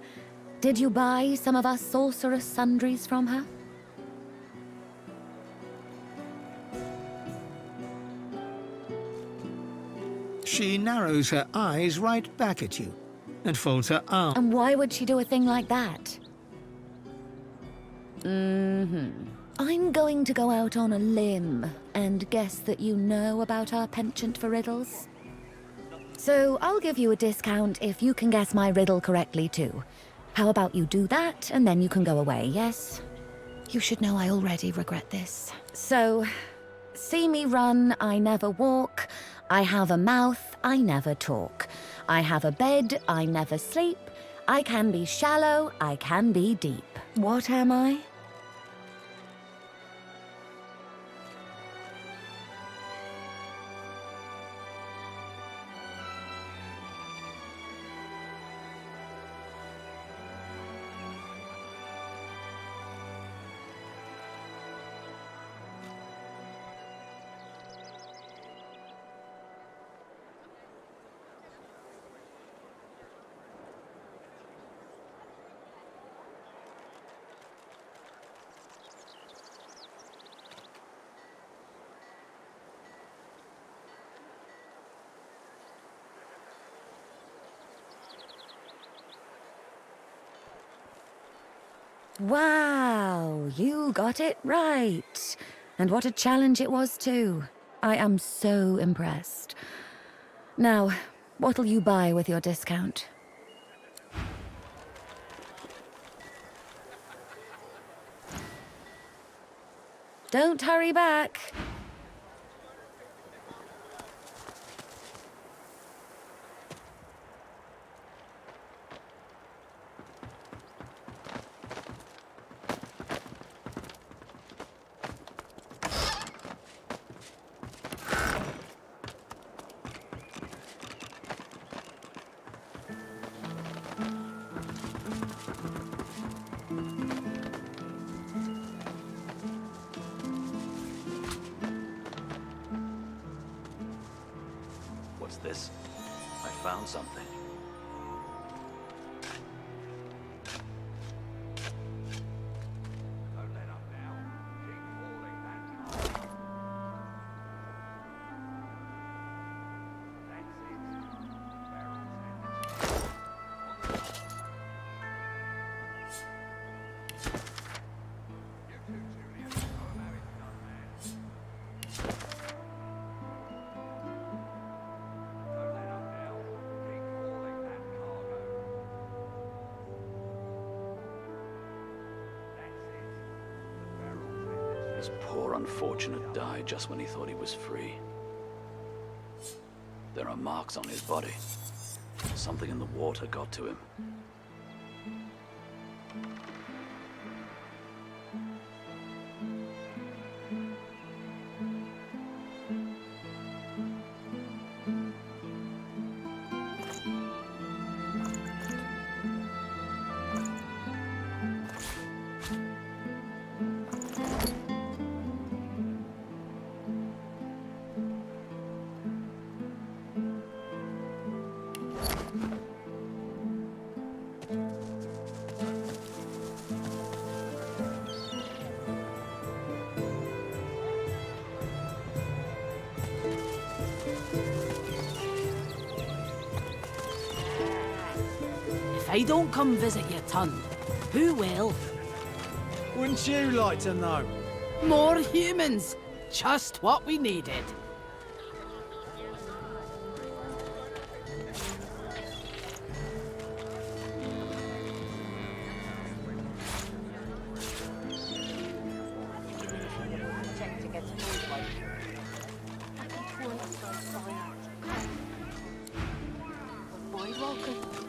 did you buy some of our Sorceress Sundries from her? She narrows her eyes right back at you, and folds her arms. And why would she do a thing like that? I'm going to go out on a limb and guess that you know about our penchant for riddles. So I'll give you a discount if you can guess my riddle correctly too. How about you do that and then you can go away, yes? You should know I already regret this. So, see me run, I never walk. I have a mouth, I never talk. I have a bed, I never sleep. I can be shallow, I can be deep. What am I? Wow, you got it right. And what a challenge it was too. I am so impressed. Now, what'll you buy with your discount? Don't hurry back. What's this? I found something. This poor unfortunate died just when he thought he was free. There are marks on his body. Something in the water got to him. If I don't come visit your ton, who will? Wouldn't you like to know? More humans! Just what we needed.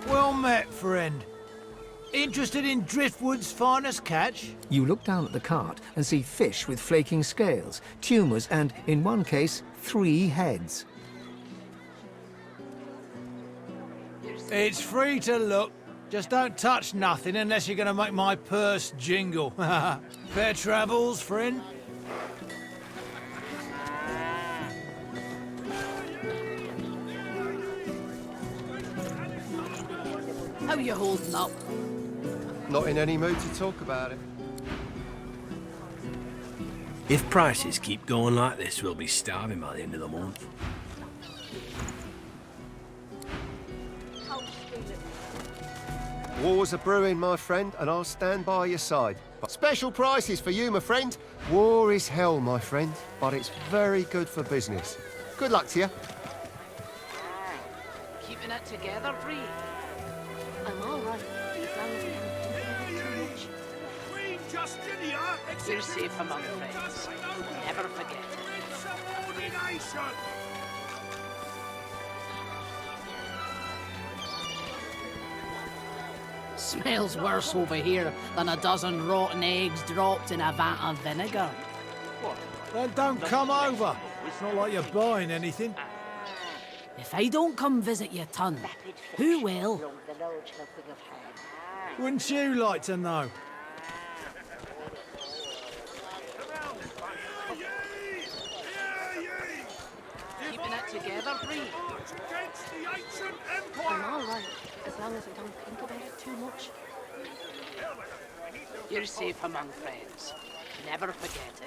Well met, friend. Interested in Driftwood's finest catch? You look down at the cart and see fish with flaking scales, tumours and, in one case, 3 heads. It's free to look. Just don't touch nothing unless you're going to make my purse jingle. Fair travels, friend. How you holding up? Not in any mood to talk about it. If prices keep going like this, we'll be starving by the end of the month. Wars are brewing, my friend, and I'll stand by your side. Special prices for you, my friend. War is hell, my friend, but it's very good for business. Good luck to you. Keeping it together, Bree. I'm all right. As long as we don't too much. Queen Justinia, You're safe among friends. Never forget it. Subordination! Smells worse over here than a dozen rotten eggs dropped in a vat of vinegar. Then don't come over. It's not like you're buying anything. If I don't come visit your ton, who will? Wouldn't you like to know? Keeping it together, Bree. Against the ancient empire! I'm all right, as long as we don't think about it too much. You're safe among friends. Never forget it.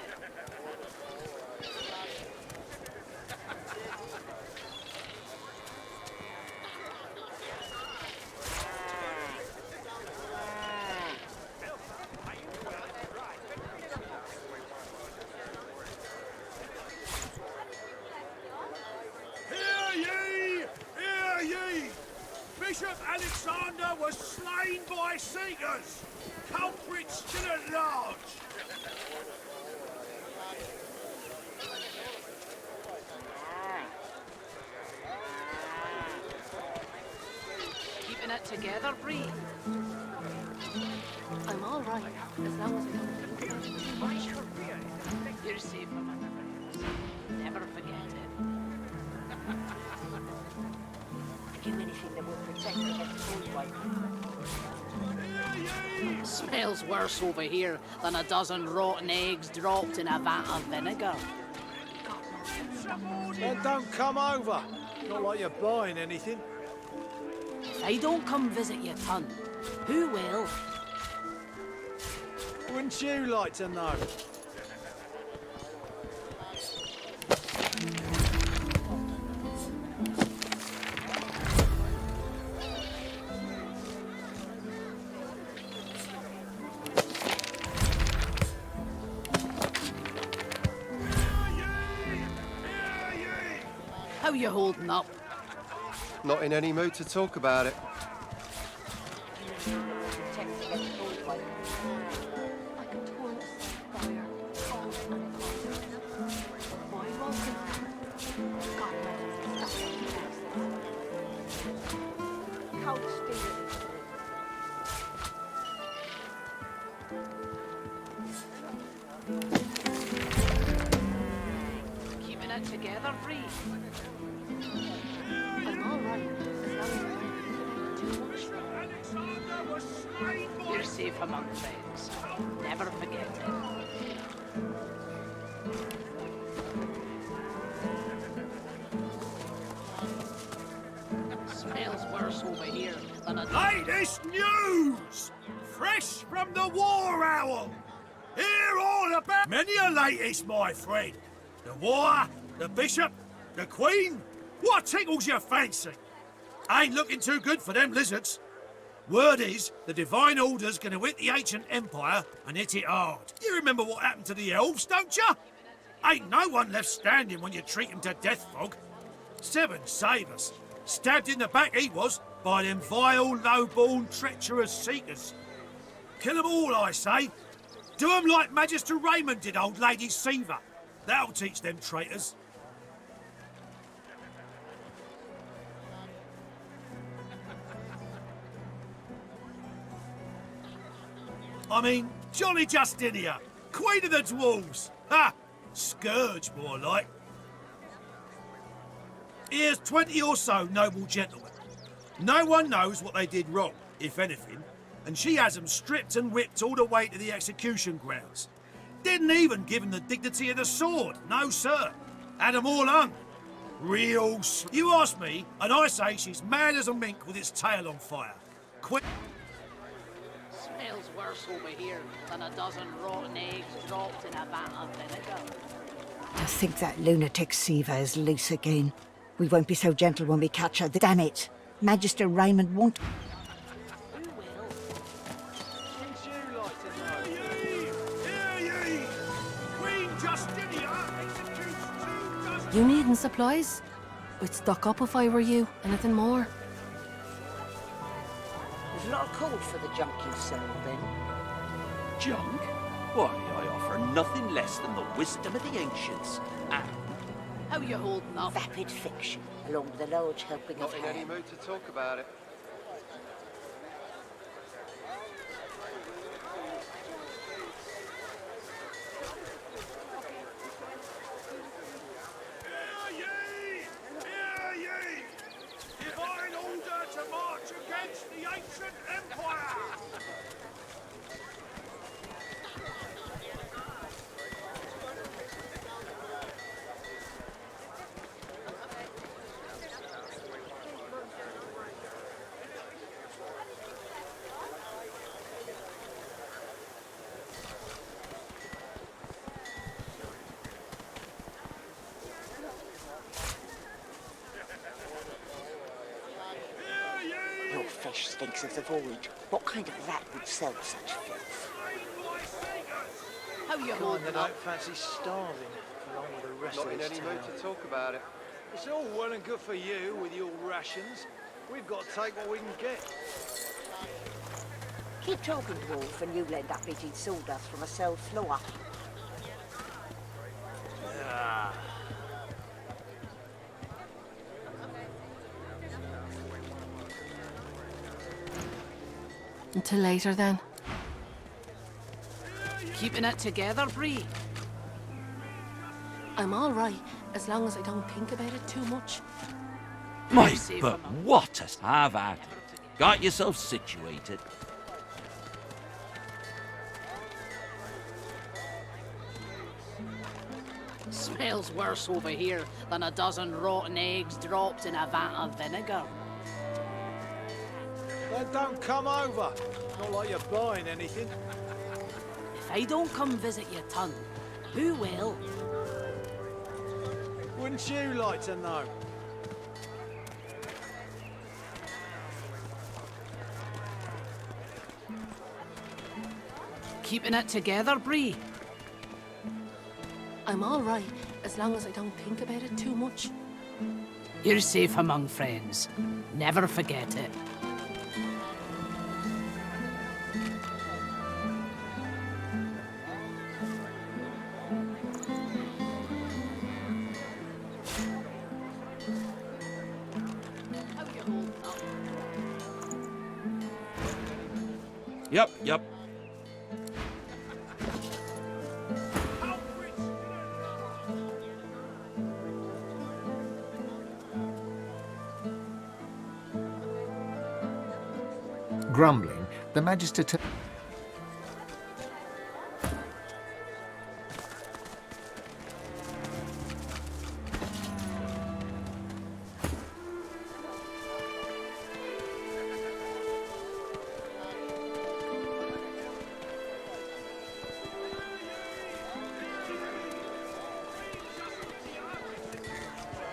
Hear ye! Bishop Alexander was slain by Seekers! Culprits still at large! Keeping it together, Bree. I'm all right, as long as we don't think about it too much. You're safe among friends. Never forget it. Do anything that will protect against bullfight. Smells worse over here than a dozen rotten eggs dropped in a vat of vinegar. Then don't come over. Not like you're buying anything. If I don't come visit your ton, who will? Wouldn't you like to know? How you holding up? Not in any mood to talk about it. Protect against bullfight. Like a torrent of fire, falls on together, Bree. I'm all right. You're safe among friends. Never forget it. Smells worse over here than a... Latest news! Fresh from the War Owl! Hear all about... Many a latest, my friend. The war, the bishop, the queen. What tickles your fancy? Ain't looking too good for them lizards. Word is, the Divine Order's gonna hit the ancient empire and hit it hard. You remember what happened to the elves, don't you? Ain't no one left standing when you treat 'em to death, Fog. 7 savers. Stabbed in the back he was, by them vile, low-born, treacherous seekers. Kill 'em all, I say. Do 'em like Magister Raymond did old Lady Seaver. That'll teach them traitors. I mean, Jolly Justinia, Queen of the Dwarves. Ha! Scourge, more like. Here's 20 or so noble gentlemen. No one knows what they did wrong, if anything, and she has them stripped and whipped all the way to the execution grounds. Didn't even give them the dignity of the sword, no sir. Had them all hung. Real You ask me, and I say she's mad as a mink with its tail on fire. Quick. Smells worse over here than a dozen rotten eggs dropped in a vat of vinegar. I think that lunatic Seaver is loose again. We won't be so gentle when we catch her. Damn it! Magister Raymond won't... You needin' supplies? I'd stock up if I were you. Anything more? There's a lot of call for the junk you sell, then. Junk? Why, I offer nothing less than the wisdom of the ancients. And how you holding up? Vapid fiction, along with a large helping of Not in any ham. mood to talk about it. Divine order to march against the ancient empire! Your fish stinks of the voyage. What kind of rat would sell such filth? How you Kind holding that up? don't fancy starving, along with the rest Not of in this any town. mood to talk about it. It's all well and good for you with your rations. We've got to take what we can get. Keep talking, Wolf, and you'll end up eating sawdust from a cell floor. Ah. Until later, then. Keeping it together, Bree. I'm all right, as long as I don't think about it too much. my, but what a have at it. Got yourself situated. Smells worse over here than a dozen rotten eggs dropped in a vat of vinegar. Then don't come over. Not like you're buying anything. If I don't come visit your ton, who will? Wouldn't you like to know? Keeping it together, Bree. I'm all right, as long as I don't think about it too much. You're safe among friends. Never forget it. Yep. Grumbling, the Magister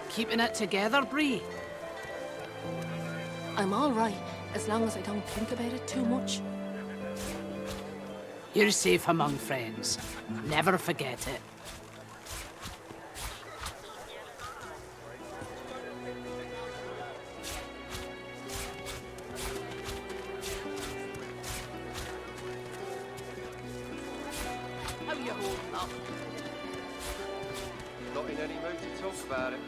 Keeping it together, Bree? I'm all right, as long as I don't think about it too much. You're safe among friends. Never forget it. How you holding up? Not in any mood to talk about it.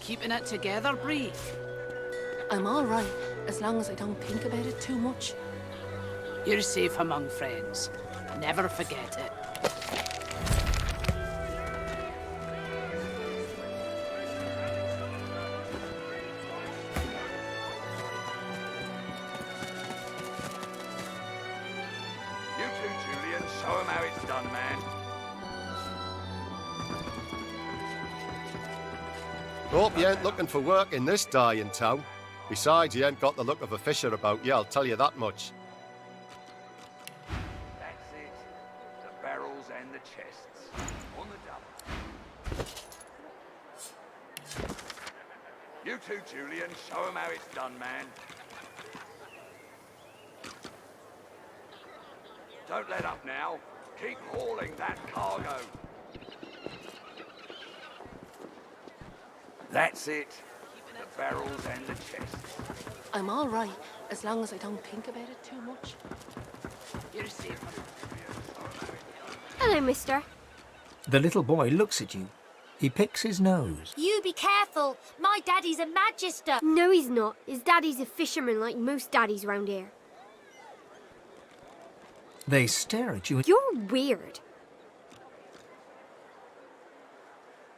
Keeping it together, Bree? I'm all right, as long as I don't think about it too much. You're safe among friends. Never forget it. You too, Julian. Show 'em how it's done, man. Hope you ain't looking for work in this day and town. Besides, you ain't got the look of a fisher about you, I'll tell you that much. That's it. The barrels and the chests. On the double. You too, Julian. Show 'em how it's done, man. Don't let up now. Keep hauling that cargo. That's it. The barrels and the chests. I'm all right, as long as I don't think about it too much. You're safe. Hello, mister. The little boy looks at you. He picks his nose. You be careful. My daddy's a magister. No, he's not. His daddy's a fisherman like most daddies round here. They stare at you. You're weird.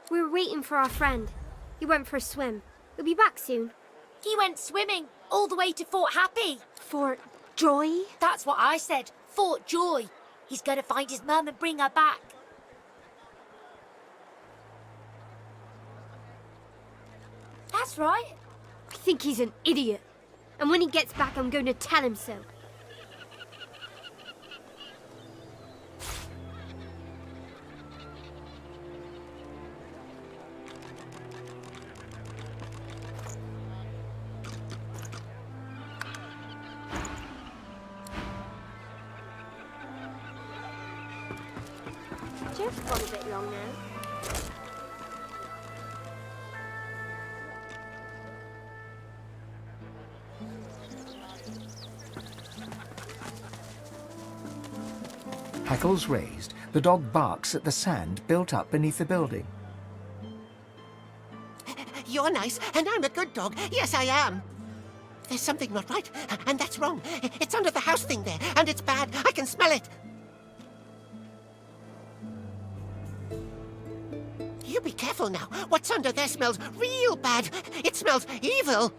We're waiting for our friend. He went for a swim. He'll be back soon. He went swimming all the way to Fort Happy. Fort Joy? That's what I said. Fort Joy. He's going to find his mum and bring her back. That's right. I think he's an idiot. And when he gets back, I'm going to tell him so. Just gone a bit long now. Hackles raised, the dog barks at the sand built up beneath the building. You're nice, and I'm a good dog. Yes, I am. There's something not right, and that's wrong. It's under the house thing there, and it's bad. I can smell it. You be careful now. What's under there smells real bad. It smells evil.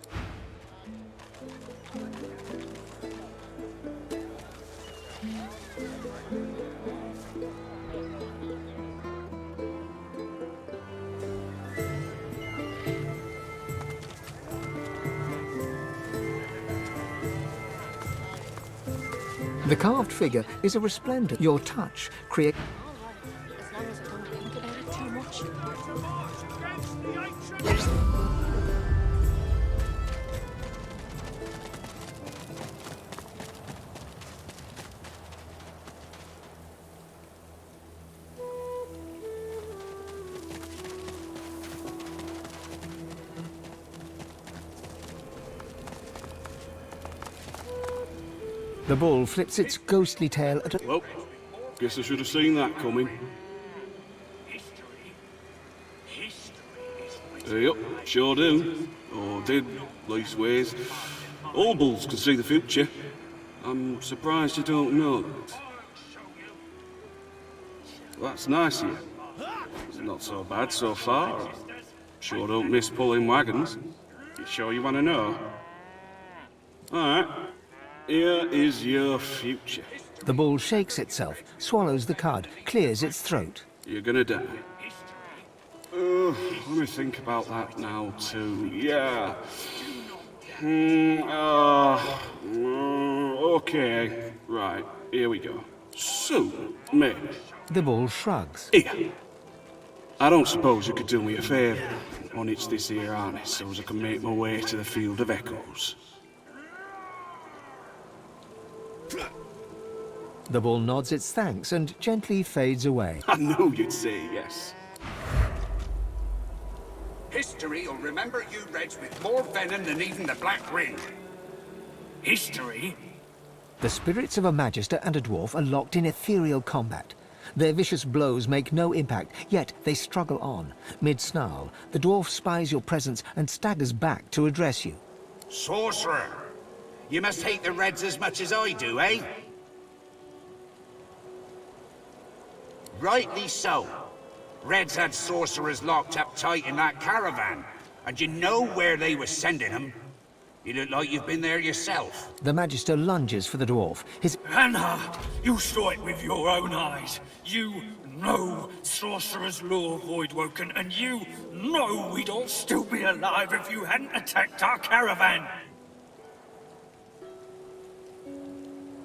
The carved figure is a resplendent. Your touch creates. As long as I don't think about it too much. The bull flips its ghostly tail at a... Well, guess I should have seen that coming. History Yep, sure do. Or did, leastways. All bulls can see the future. I'm surprised you don't know that. That's nice of you. Not so bad so far. Sure don't miss pulling wagons. You sure you want to know? Alright. Here is your future. The bull shakes itself, swallows the cud, clears its throat. You're gonna die. Let me think about that now, too. Yeah. Okay. Right, here we go. Soon, maybe. The bull shrugs. Here. I don't suppose you could do me a favour. Unhitch this here harness so as I can make my way to the Field of Echoes. The bull nods its thanks and gently fades away. I knew you'd say yes. History will remember you Reds with more venom than even the Black Ring. History? The spirits of a Magister and a dwarf are locked in ethereal combat. Their vicious blows make no impact, yet they struggle on. Mid-snarl, the dwarf spies your presence and staggers back to address you. Sorcerer! You must hate the Reds as much as I do, eh? Rightly so. Reds had sorcerers locked up tight in that caravan. And you know where they were sending them. You look like you've been there yourself. The Magister lunges for the dwarf. His... Anna, you saw it with your own eyes. You know sorcerer's law, Voidwoken, and you know we'd all still be alive if you hadn't attacked our caravan.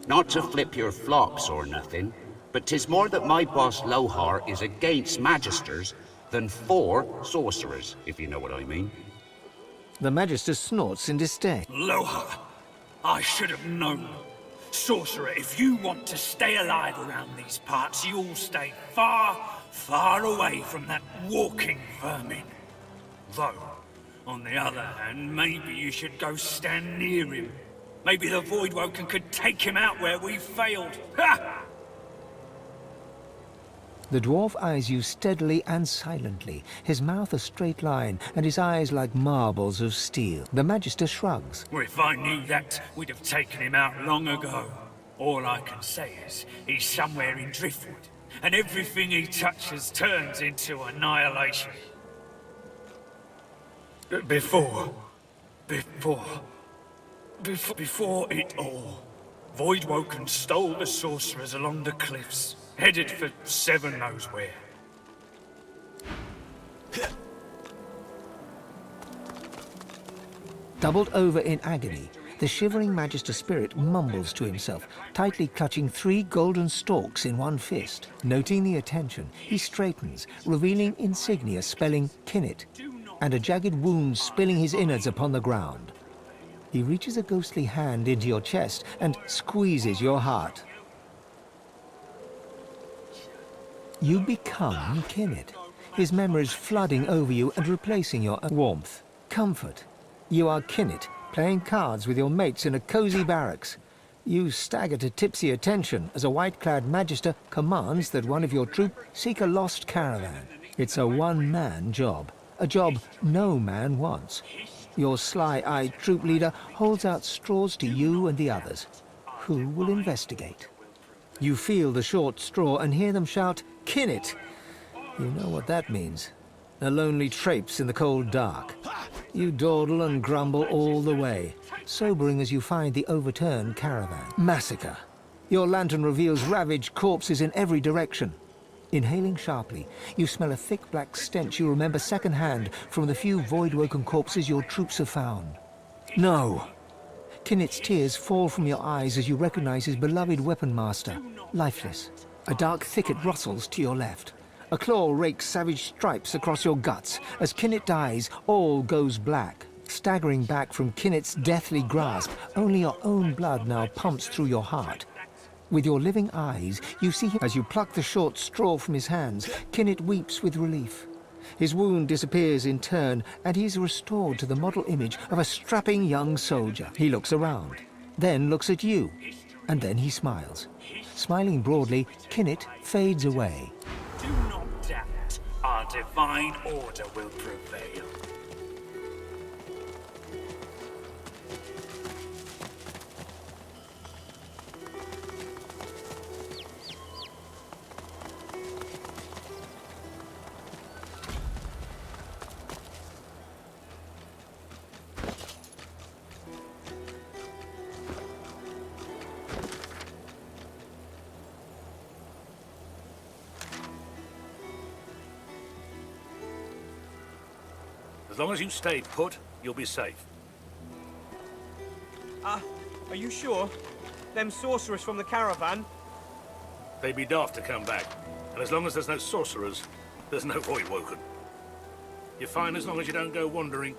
Not to flip your flops or nothing, but 'tis more that my boss Lohar is against Magisters than for sorcerers, if you know what I mean. The Magister snorts in disdain. Lohar, I should have known. Sorcerer, if you want to stay alive around these parts, you'll stay far, far away from that walking vermin. Though, on the other hand, maybe you should go stand near him. Maybe the Voidwoken could take him out where we failed. Ha! The dwarf eyes you steadily and silently, his mouth a straight line, and his eyes like marbles of steel. The Magister shrugs. Well, if I knew that, we'd have taken him out long ago. All I can say is, he's somewhere in Driftwood, and everything he touches turns into annihilation. Before it all, Voidwoken stole the sorcerers along the cliffs. Headed for Seven knows where. Doubled over in agony, the shivering Magister spirit mumbles to himself, tightly clutching 3 golden stalks in one fist. Noting the attention, he straightens, revealing insignia spelling Kinnet, and a jagged wound spilling his innards upon the ground. He reaches a ghostly hand into your chest and squeezes your heart. You become Kinnet, his memories flooding over you and replacing your warmth, comfort. You are Kinnet, playing cards with your mates in a cozy barracks. You stagger to tipsy attention as a white-clad Magister commands that one of your troop seek a lost caravan. It's a one-man job, a job no man wants. Your sly-eyed troop leader holds out straws to you and the others. Who will investigate? You feel the short straw and hear them shout, "Kinnet!" You know what that means. A lonely traipse in the cold dark. You dawdle and grumble all the way, sobering as you find the overturned caravan. Massacre. Your lantern reveals ravaged corpses in every direction. Inhaling sharply, you smell a thick black stench you remember secondhand from the few Voidwoken corpses your troops have found. No! Kinnet's tears fall from your eyes as you recognize his beloved weapon master, lifeless. A dark thicket rustles to your left. A claw rakes savage stripes across your guts. As Kinnet dies, all goes black. Staggering back from Kinnet's deathly grasp, only your own blood now pumps through your heart. With your living eyes, you see him as you pluck the short straw from his hands. Kinnet weeps with relief. His wound disappears in turn, and he's restored to the model image of a strapping young soldier. He looks around, then looks at you, and then he smiles. Smiling broadly, Kinnet fades away. Do not doubt our divine order will prevail. As long as you stay put, you'll be safe. Are you sure? Them sorcerers from the caravan? They'd be daft to come back. And as long as there's no sorcerers, there's no void woken. You're fine as long as you don't go wandering.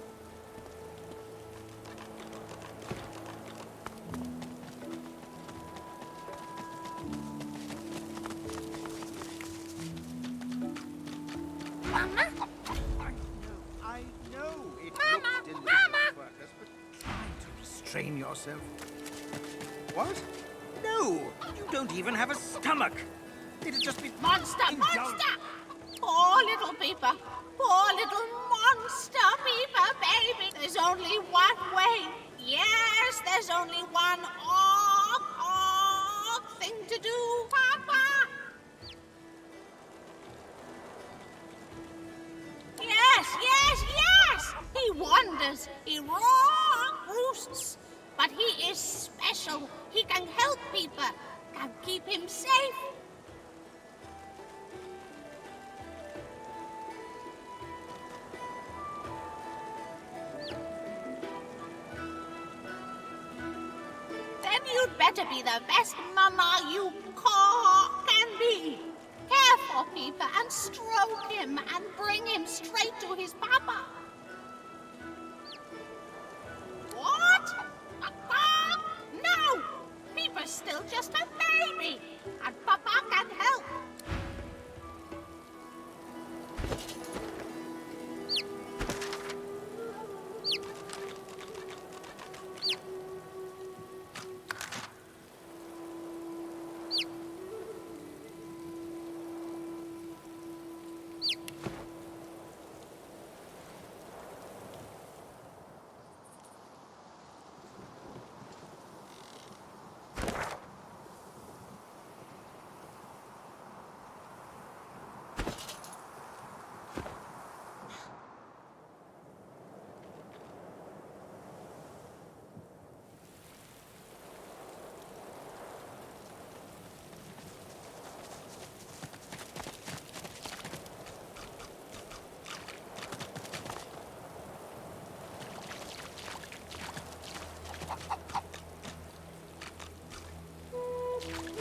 I know it looks delicious, workers, but try to restrain yourself. What? No, you don't even have a stomach. It'd just be Monster! indulgent. Monster! Poor little Peeper. Poor little monster Peeper, baby. There's only one way. Yes, there's only one thing to do, Papa. Yes, yes, yes! He wanders, he roosts, but he is special. He can help Peeper, can keep him safe. Then you'd better be the best mama you can be. Care for Peeper and stroke him and bring him straight to his papa. What? No! Peeper's still just a baby, and Papa can help.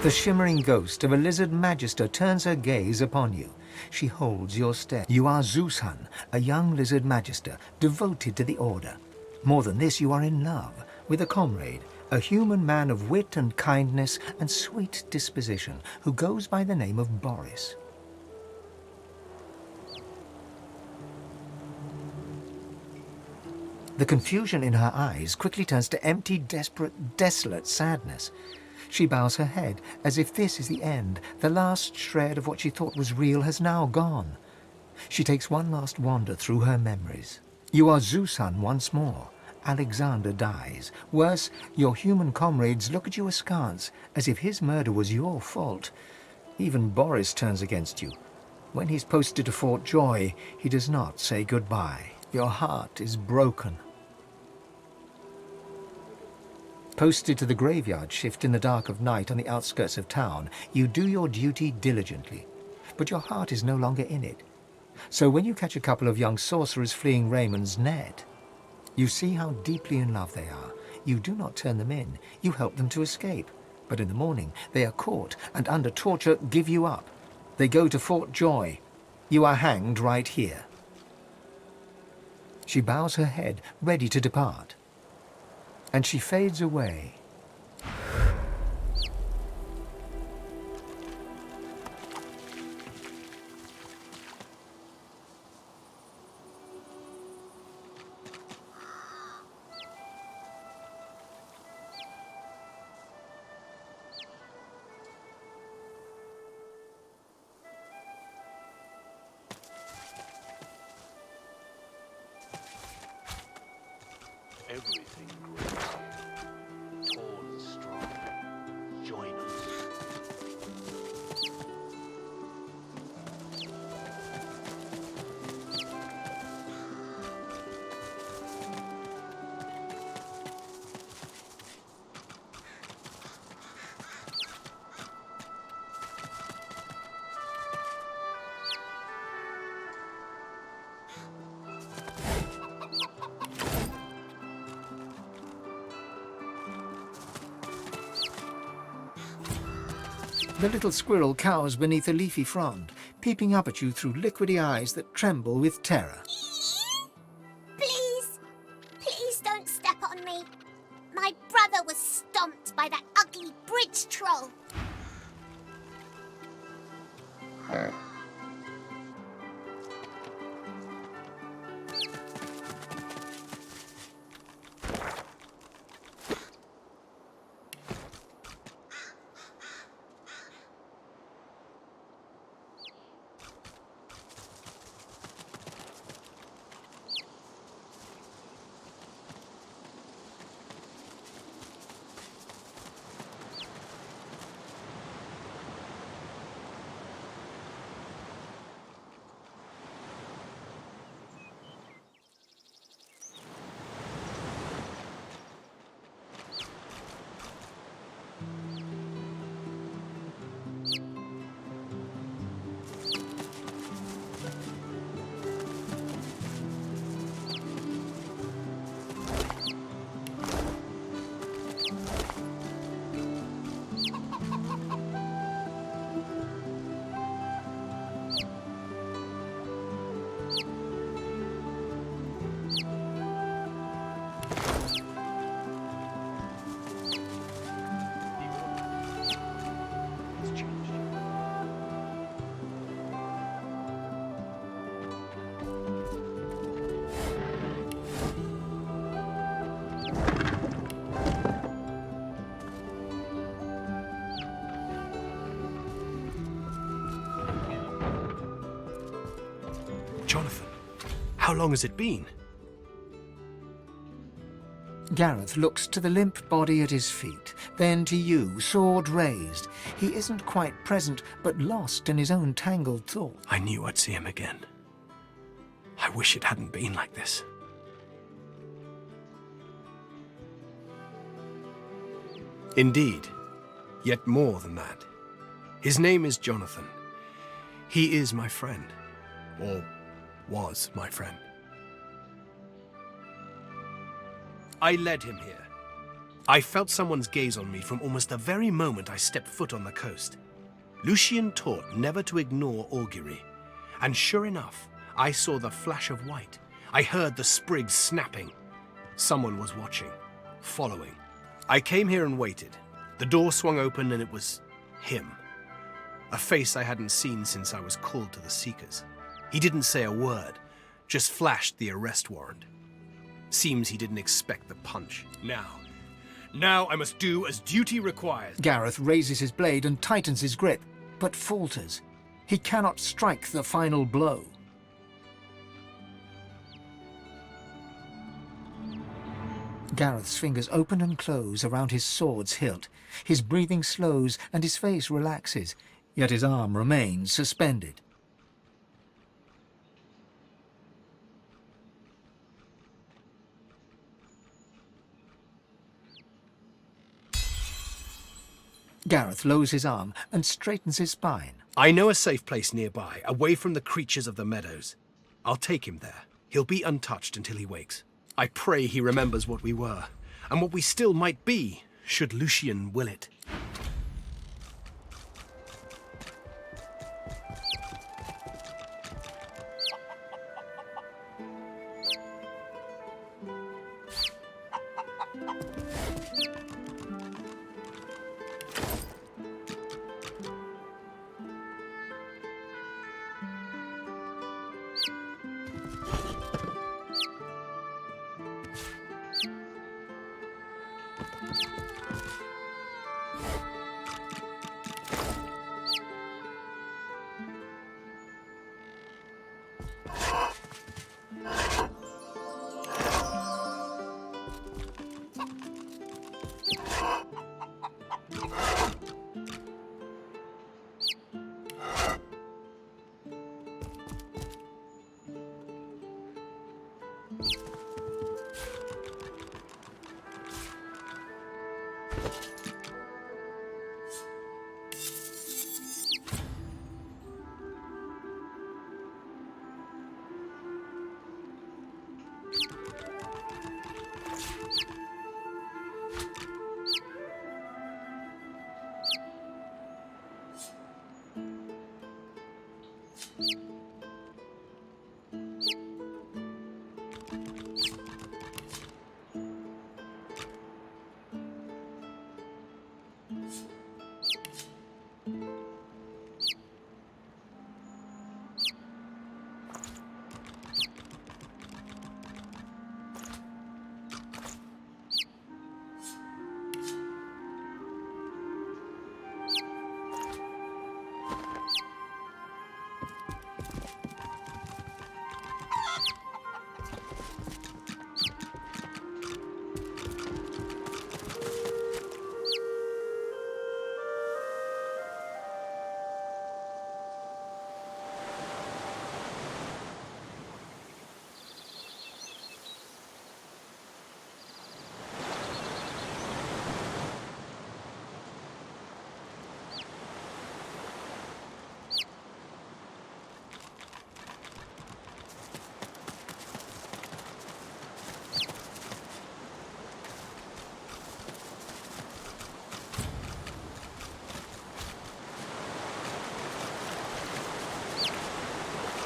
The shimmering ghost of a lizard magister turns her gaze upon you. She holds your step. You are Zeushan, a young lizard magister, devoted to the order. More than this, you are in love with a comrade, a human man of wit and kindness and sweet disposition, who goes by the name of Boris. The confusion in her eyes quickly turns to empty, desperate, desolate sadness. She bows her head, as if this is the end. The last shred of what she thought was real has now gone. She takes one last wander through her memories. You are Zeushan once more. Alexander dies. Worse, your human comrades look at you askance, as if his murder was your fault. Even Boris turns against you. When he's posted to Fort Joy, he does not say goodbye. Your heart is broken. Posted to the graveyard shift in the dark of night on the outskirts of town, you do your duty diligently. But your heart is no longer in it. So when you catch a couple of young sorcerers fleeing Raymond's net, you see how deeply in love they are. You do not turn them in. You help them to escape. But in the morning, they are caught and under torture give you up. They go to Fort Joy. You are hanged right here. She bows her head, ready to depart. And she fades away. The little squirrel cowers beneath a leafy frond, peeping up at you through liquidy eyes that tremble with terror. Please, please don't step on me. My brother was stomped by that ugly bridge troll. Jonathan, how long has it been? Gareth looks to the limp body at his feet, then to you, sword raised. He isn't quite present, but lost in his own tangled thoughts. I knew I'd see him again. I wish it hadn't been like this. Indeed, yet more than that. His name is Jonathan. He is my friend, or was my friend. I led him here. I felt someone's gaze on me from almost the very moment I stepped foot on the coast. Lucian taught never to ignore augury, and sure enough, I saw the flash of white. I heard the sprigs snapping. Someone was watching, following. I came here and waited. The door swung open and it was him. A face I hadn't seen since I was called to the Seekers. He didn't say a word, just flashed the arrest warrant. Seems he didn't expect the punch. Now I must do as duty requires. Gareth raises his blade and tightens his grip, but falters. He cannot strike the final blow. Gareth's fingers open and close around his sword's hilt. His breathing slows and his face relaxes, yet his arm remains suspended. Gareth lowers his arm and straightens his spine. I know a safe place nearby, away from the creatures of the meadows. I'll take him there. He'll be untouched until he wakes. I pray he remembers what we were, and what we still might be, should Lucian will it.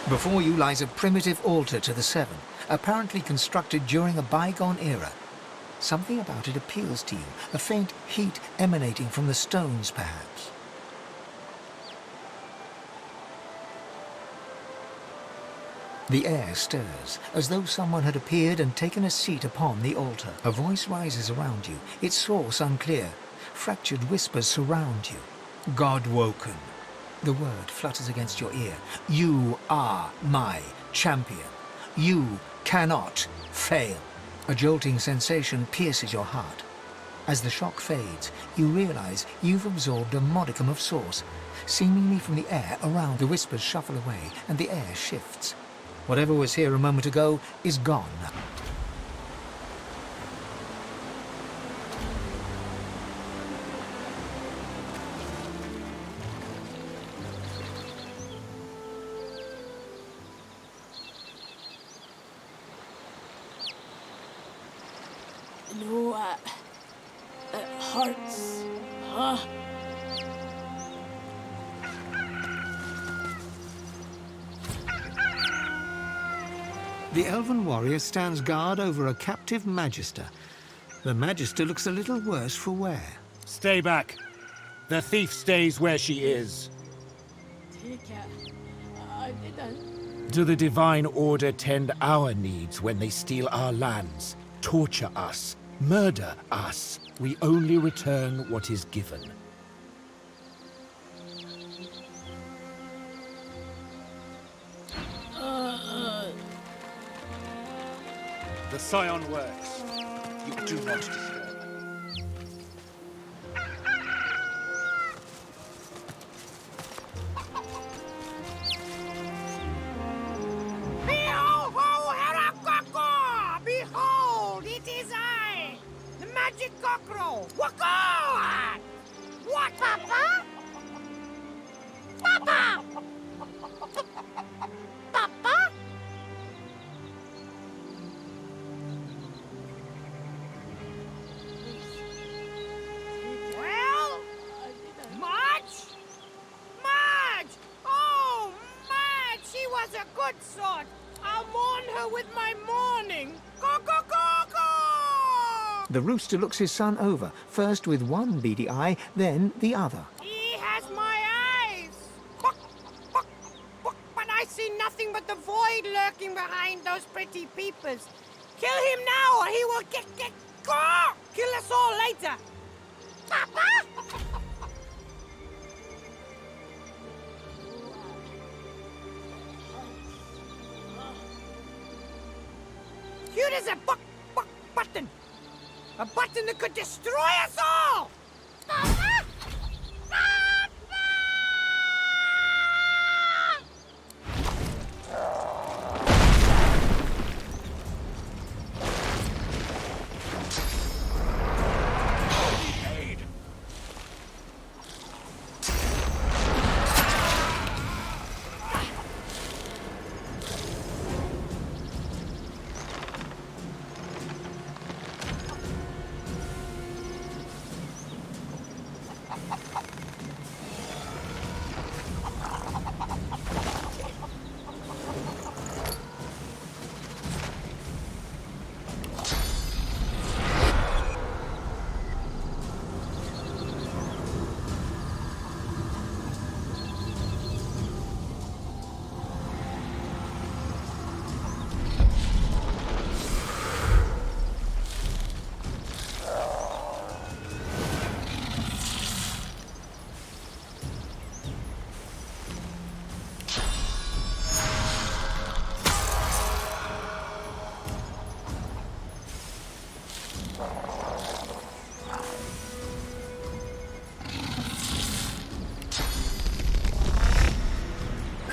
Before you lies a primitive altar to the Seven, apparently constructed during a bygone era. Something about it appeals to you, a faint heat emanating from the stones, perhaps. The air stirs, as though someone had appeared and taken a seat upon the altar. A voice rises around you, its source unclear. Fractured whispers surround you. God woken. The word flutters against your ear. You are my champion. You cannot fail. A jolting sensation pierces your heart. As the shock fades, you realize you've absorbed a modicum of source. Seemingly from the air around, the whispers shuffle away and the air shifts. Whatever was here a moment ago is gone. No, it hurts. Huh? The elven warrior stands guard over a captive magister. The magister looks a little worse for wear. Stay back. The thief stays where she is. Take it. I didn't. Do the Divine Order tend our needs when they steal our lands, torture us, murder us? We only return what is given. The scion works. You do not disturb. Behold, it is I, the magic cockerel. Waka! What, Papa? Papa! Papa? Well, Marge? Marge! Oh, Marge! She was a good sort. I'll mourn her with my mourning. Go! The rooster looks his son over, first with one beady eye, then the other. He has my eyes. But I see nothing but the void lurking behind those pretty peepers. Kill him now, or he will kill us all later. Papa! Cute as a button. A button that could destroy us all! Papa!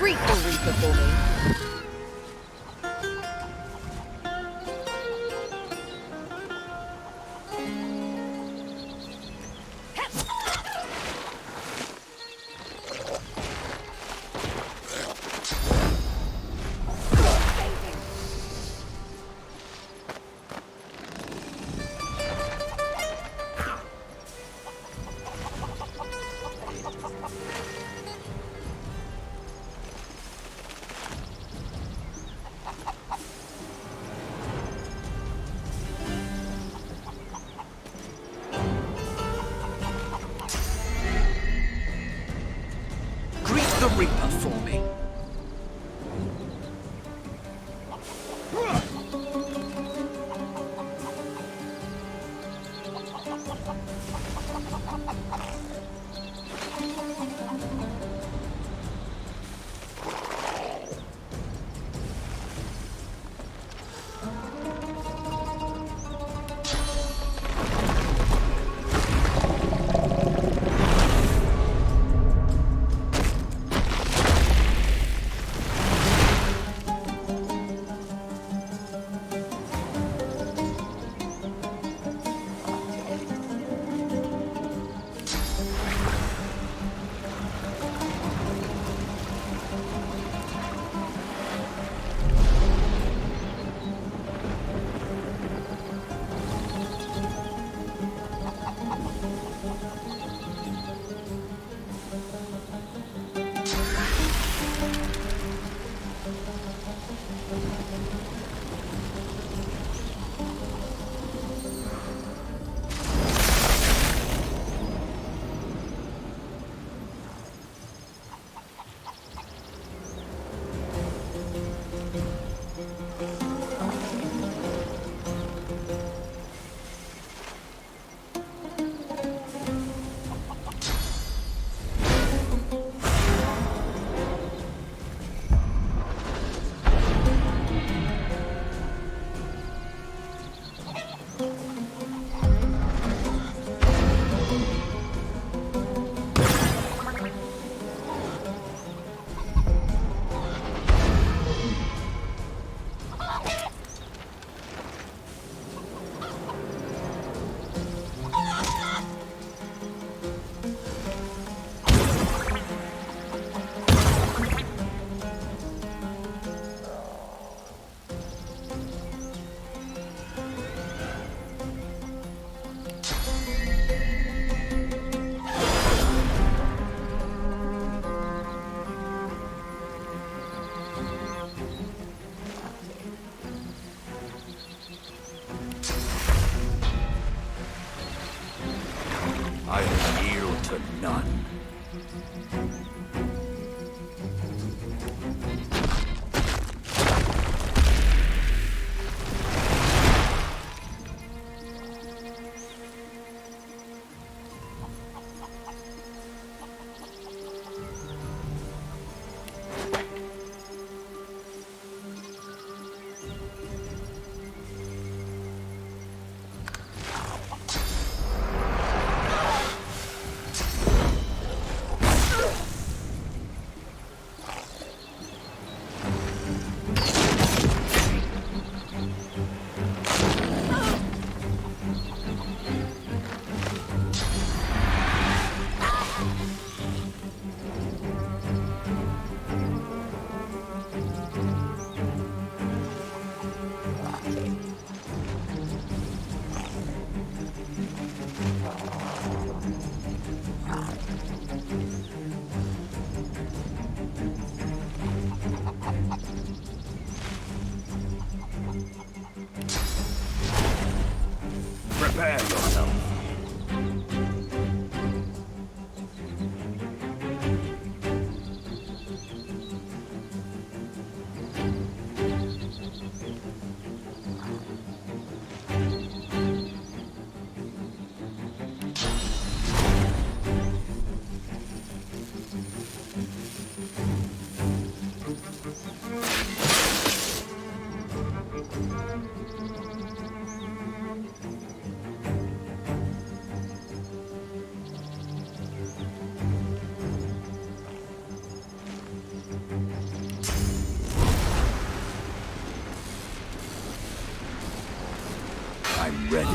Greet the Reaper for me. Greet the Reaper for me. ready.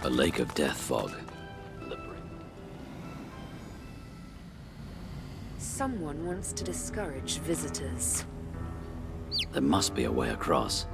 A lake of death fog. Someone wants to discourage visitors. There must be a way across.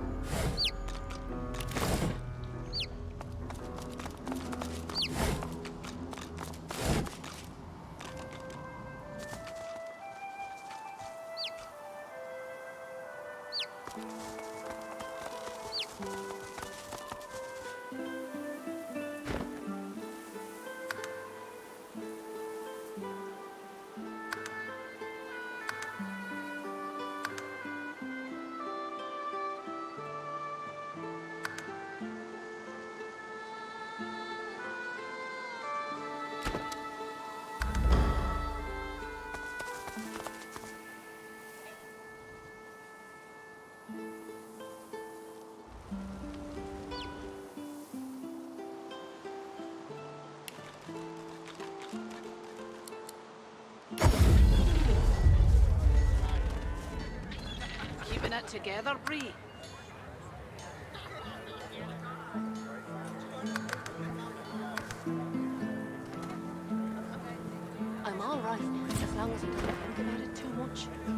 Keeping it together, Bree. I'm all right, as long as you don't think about it too much.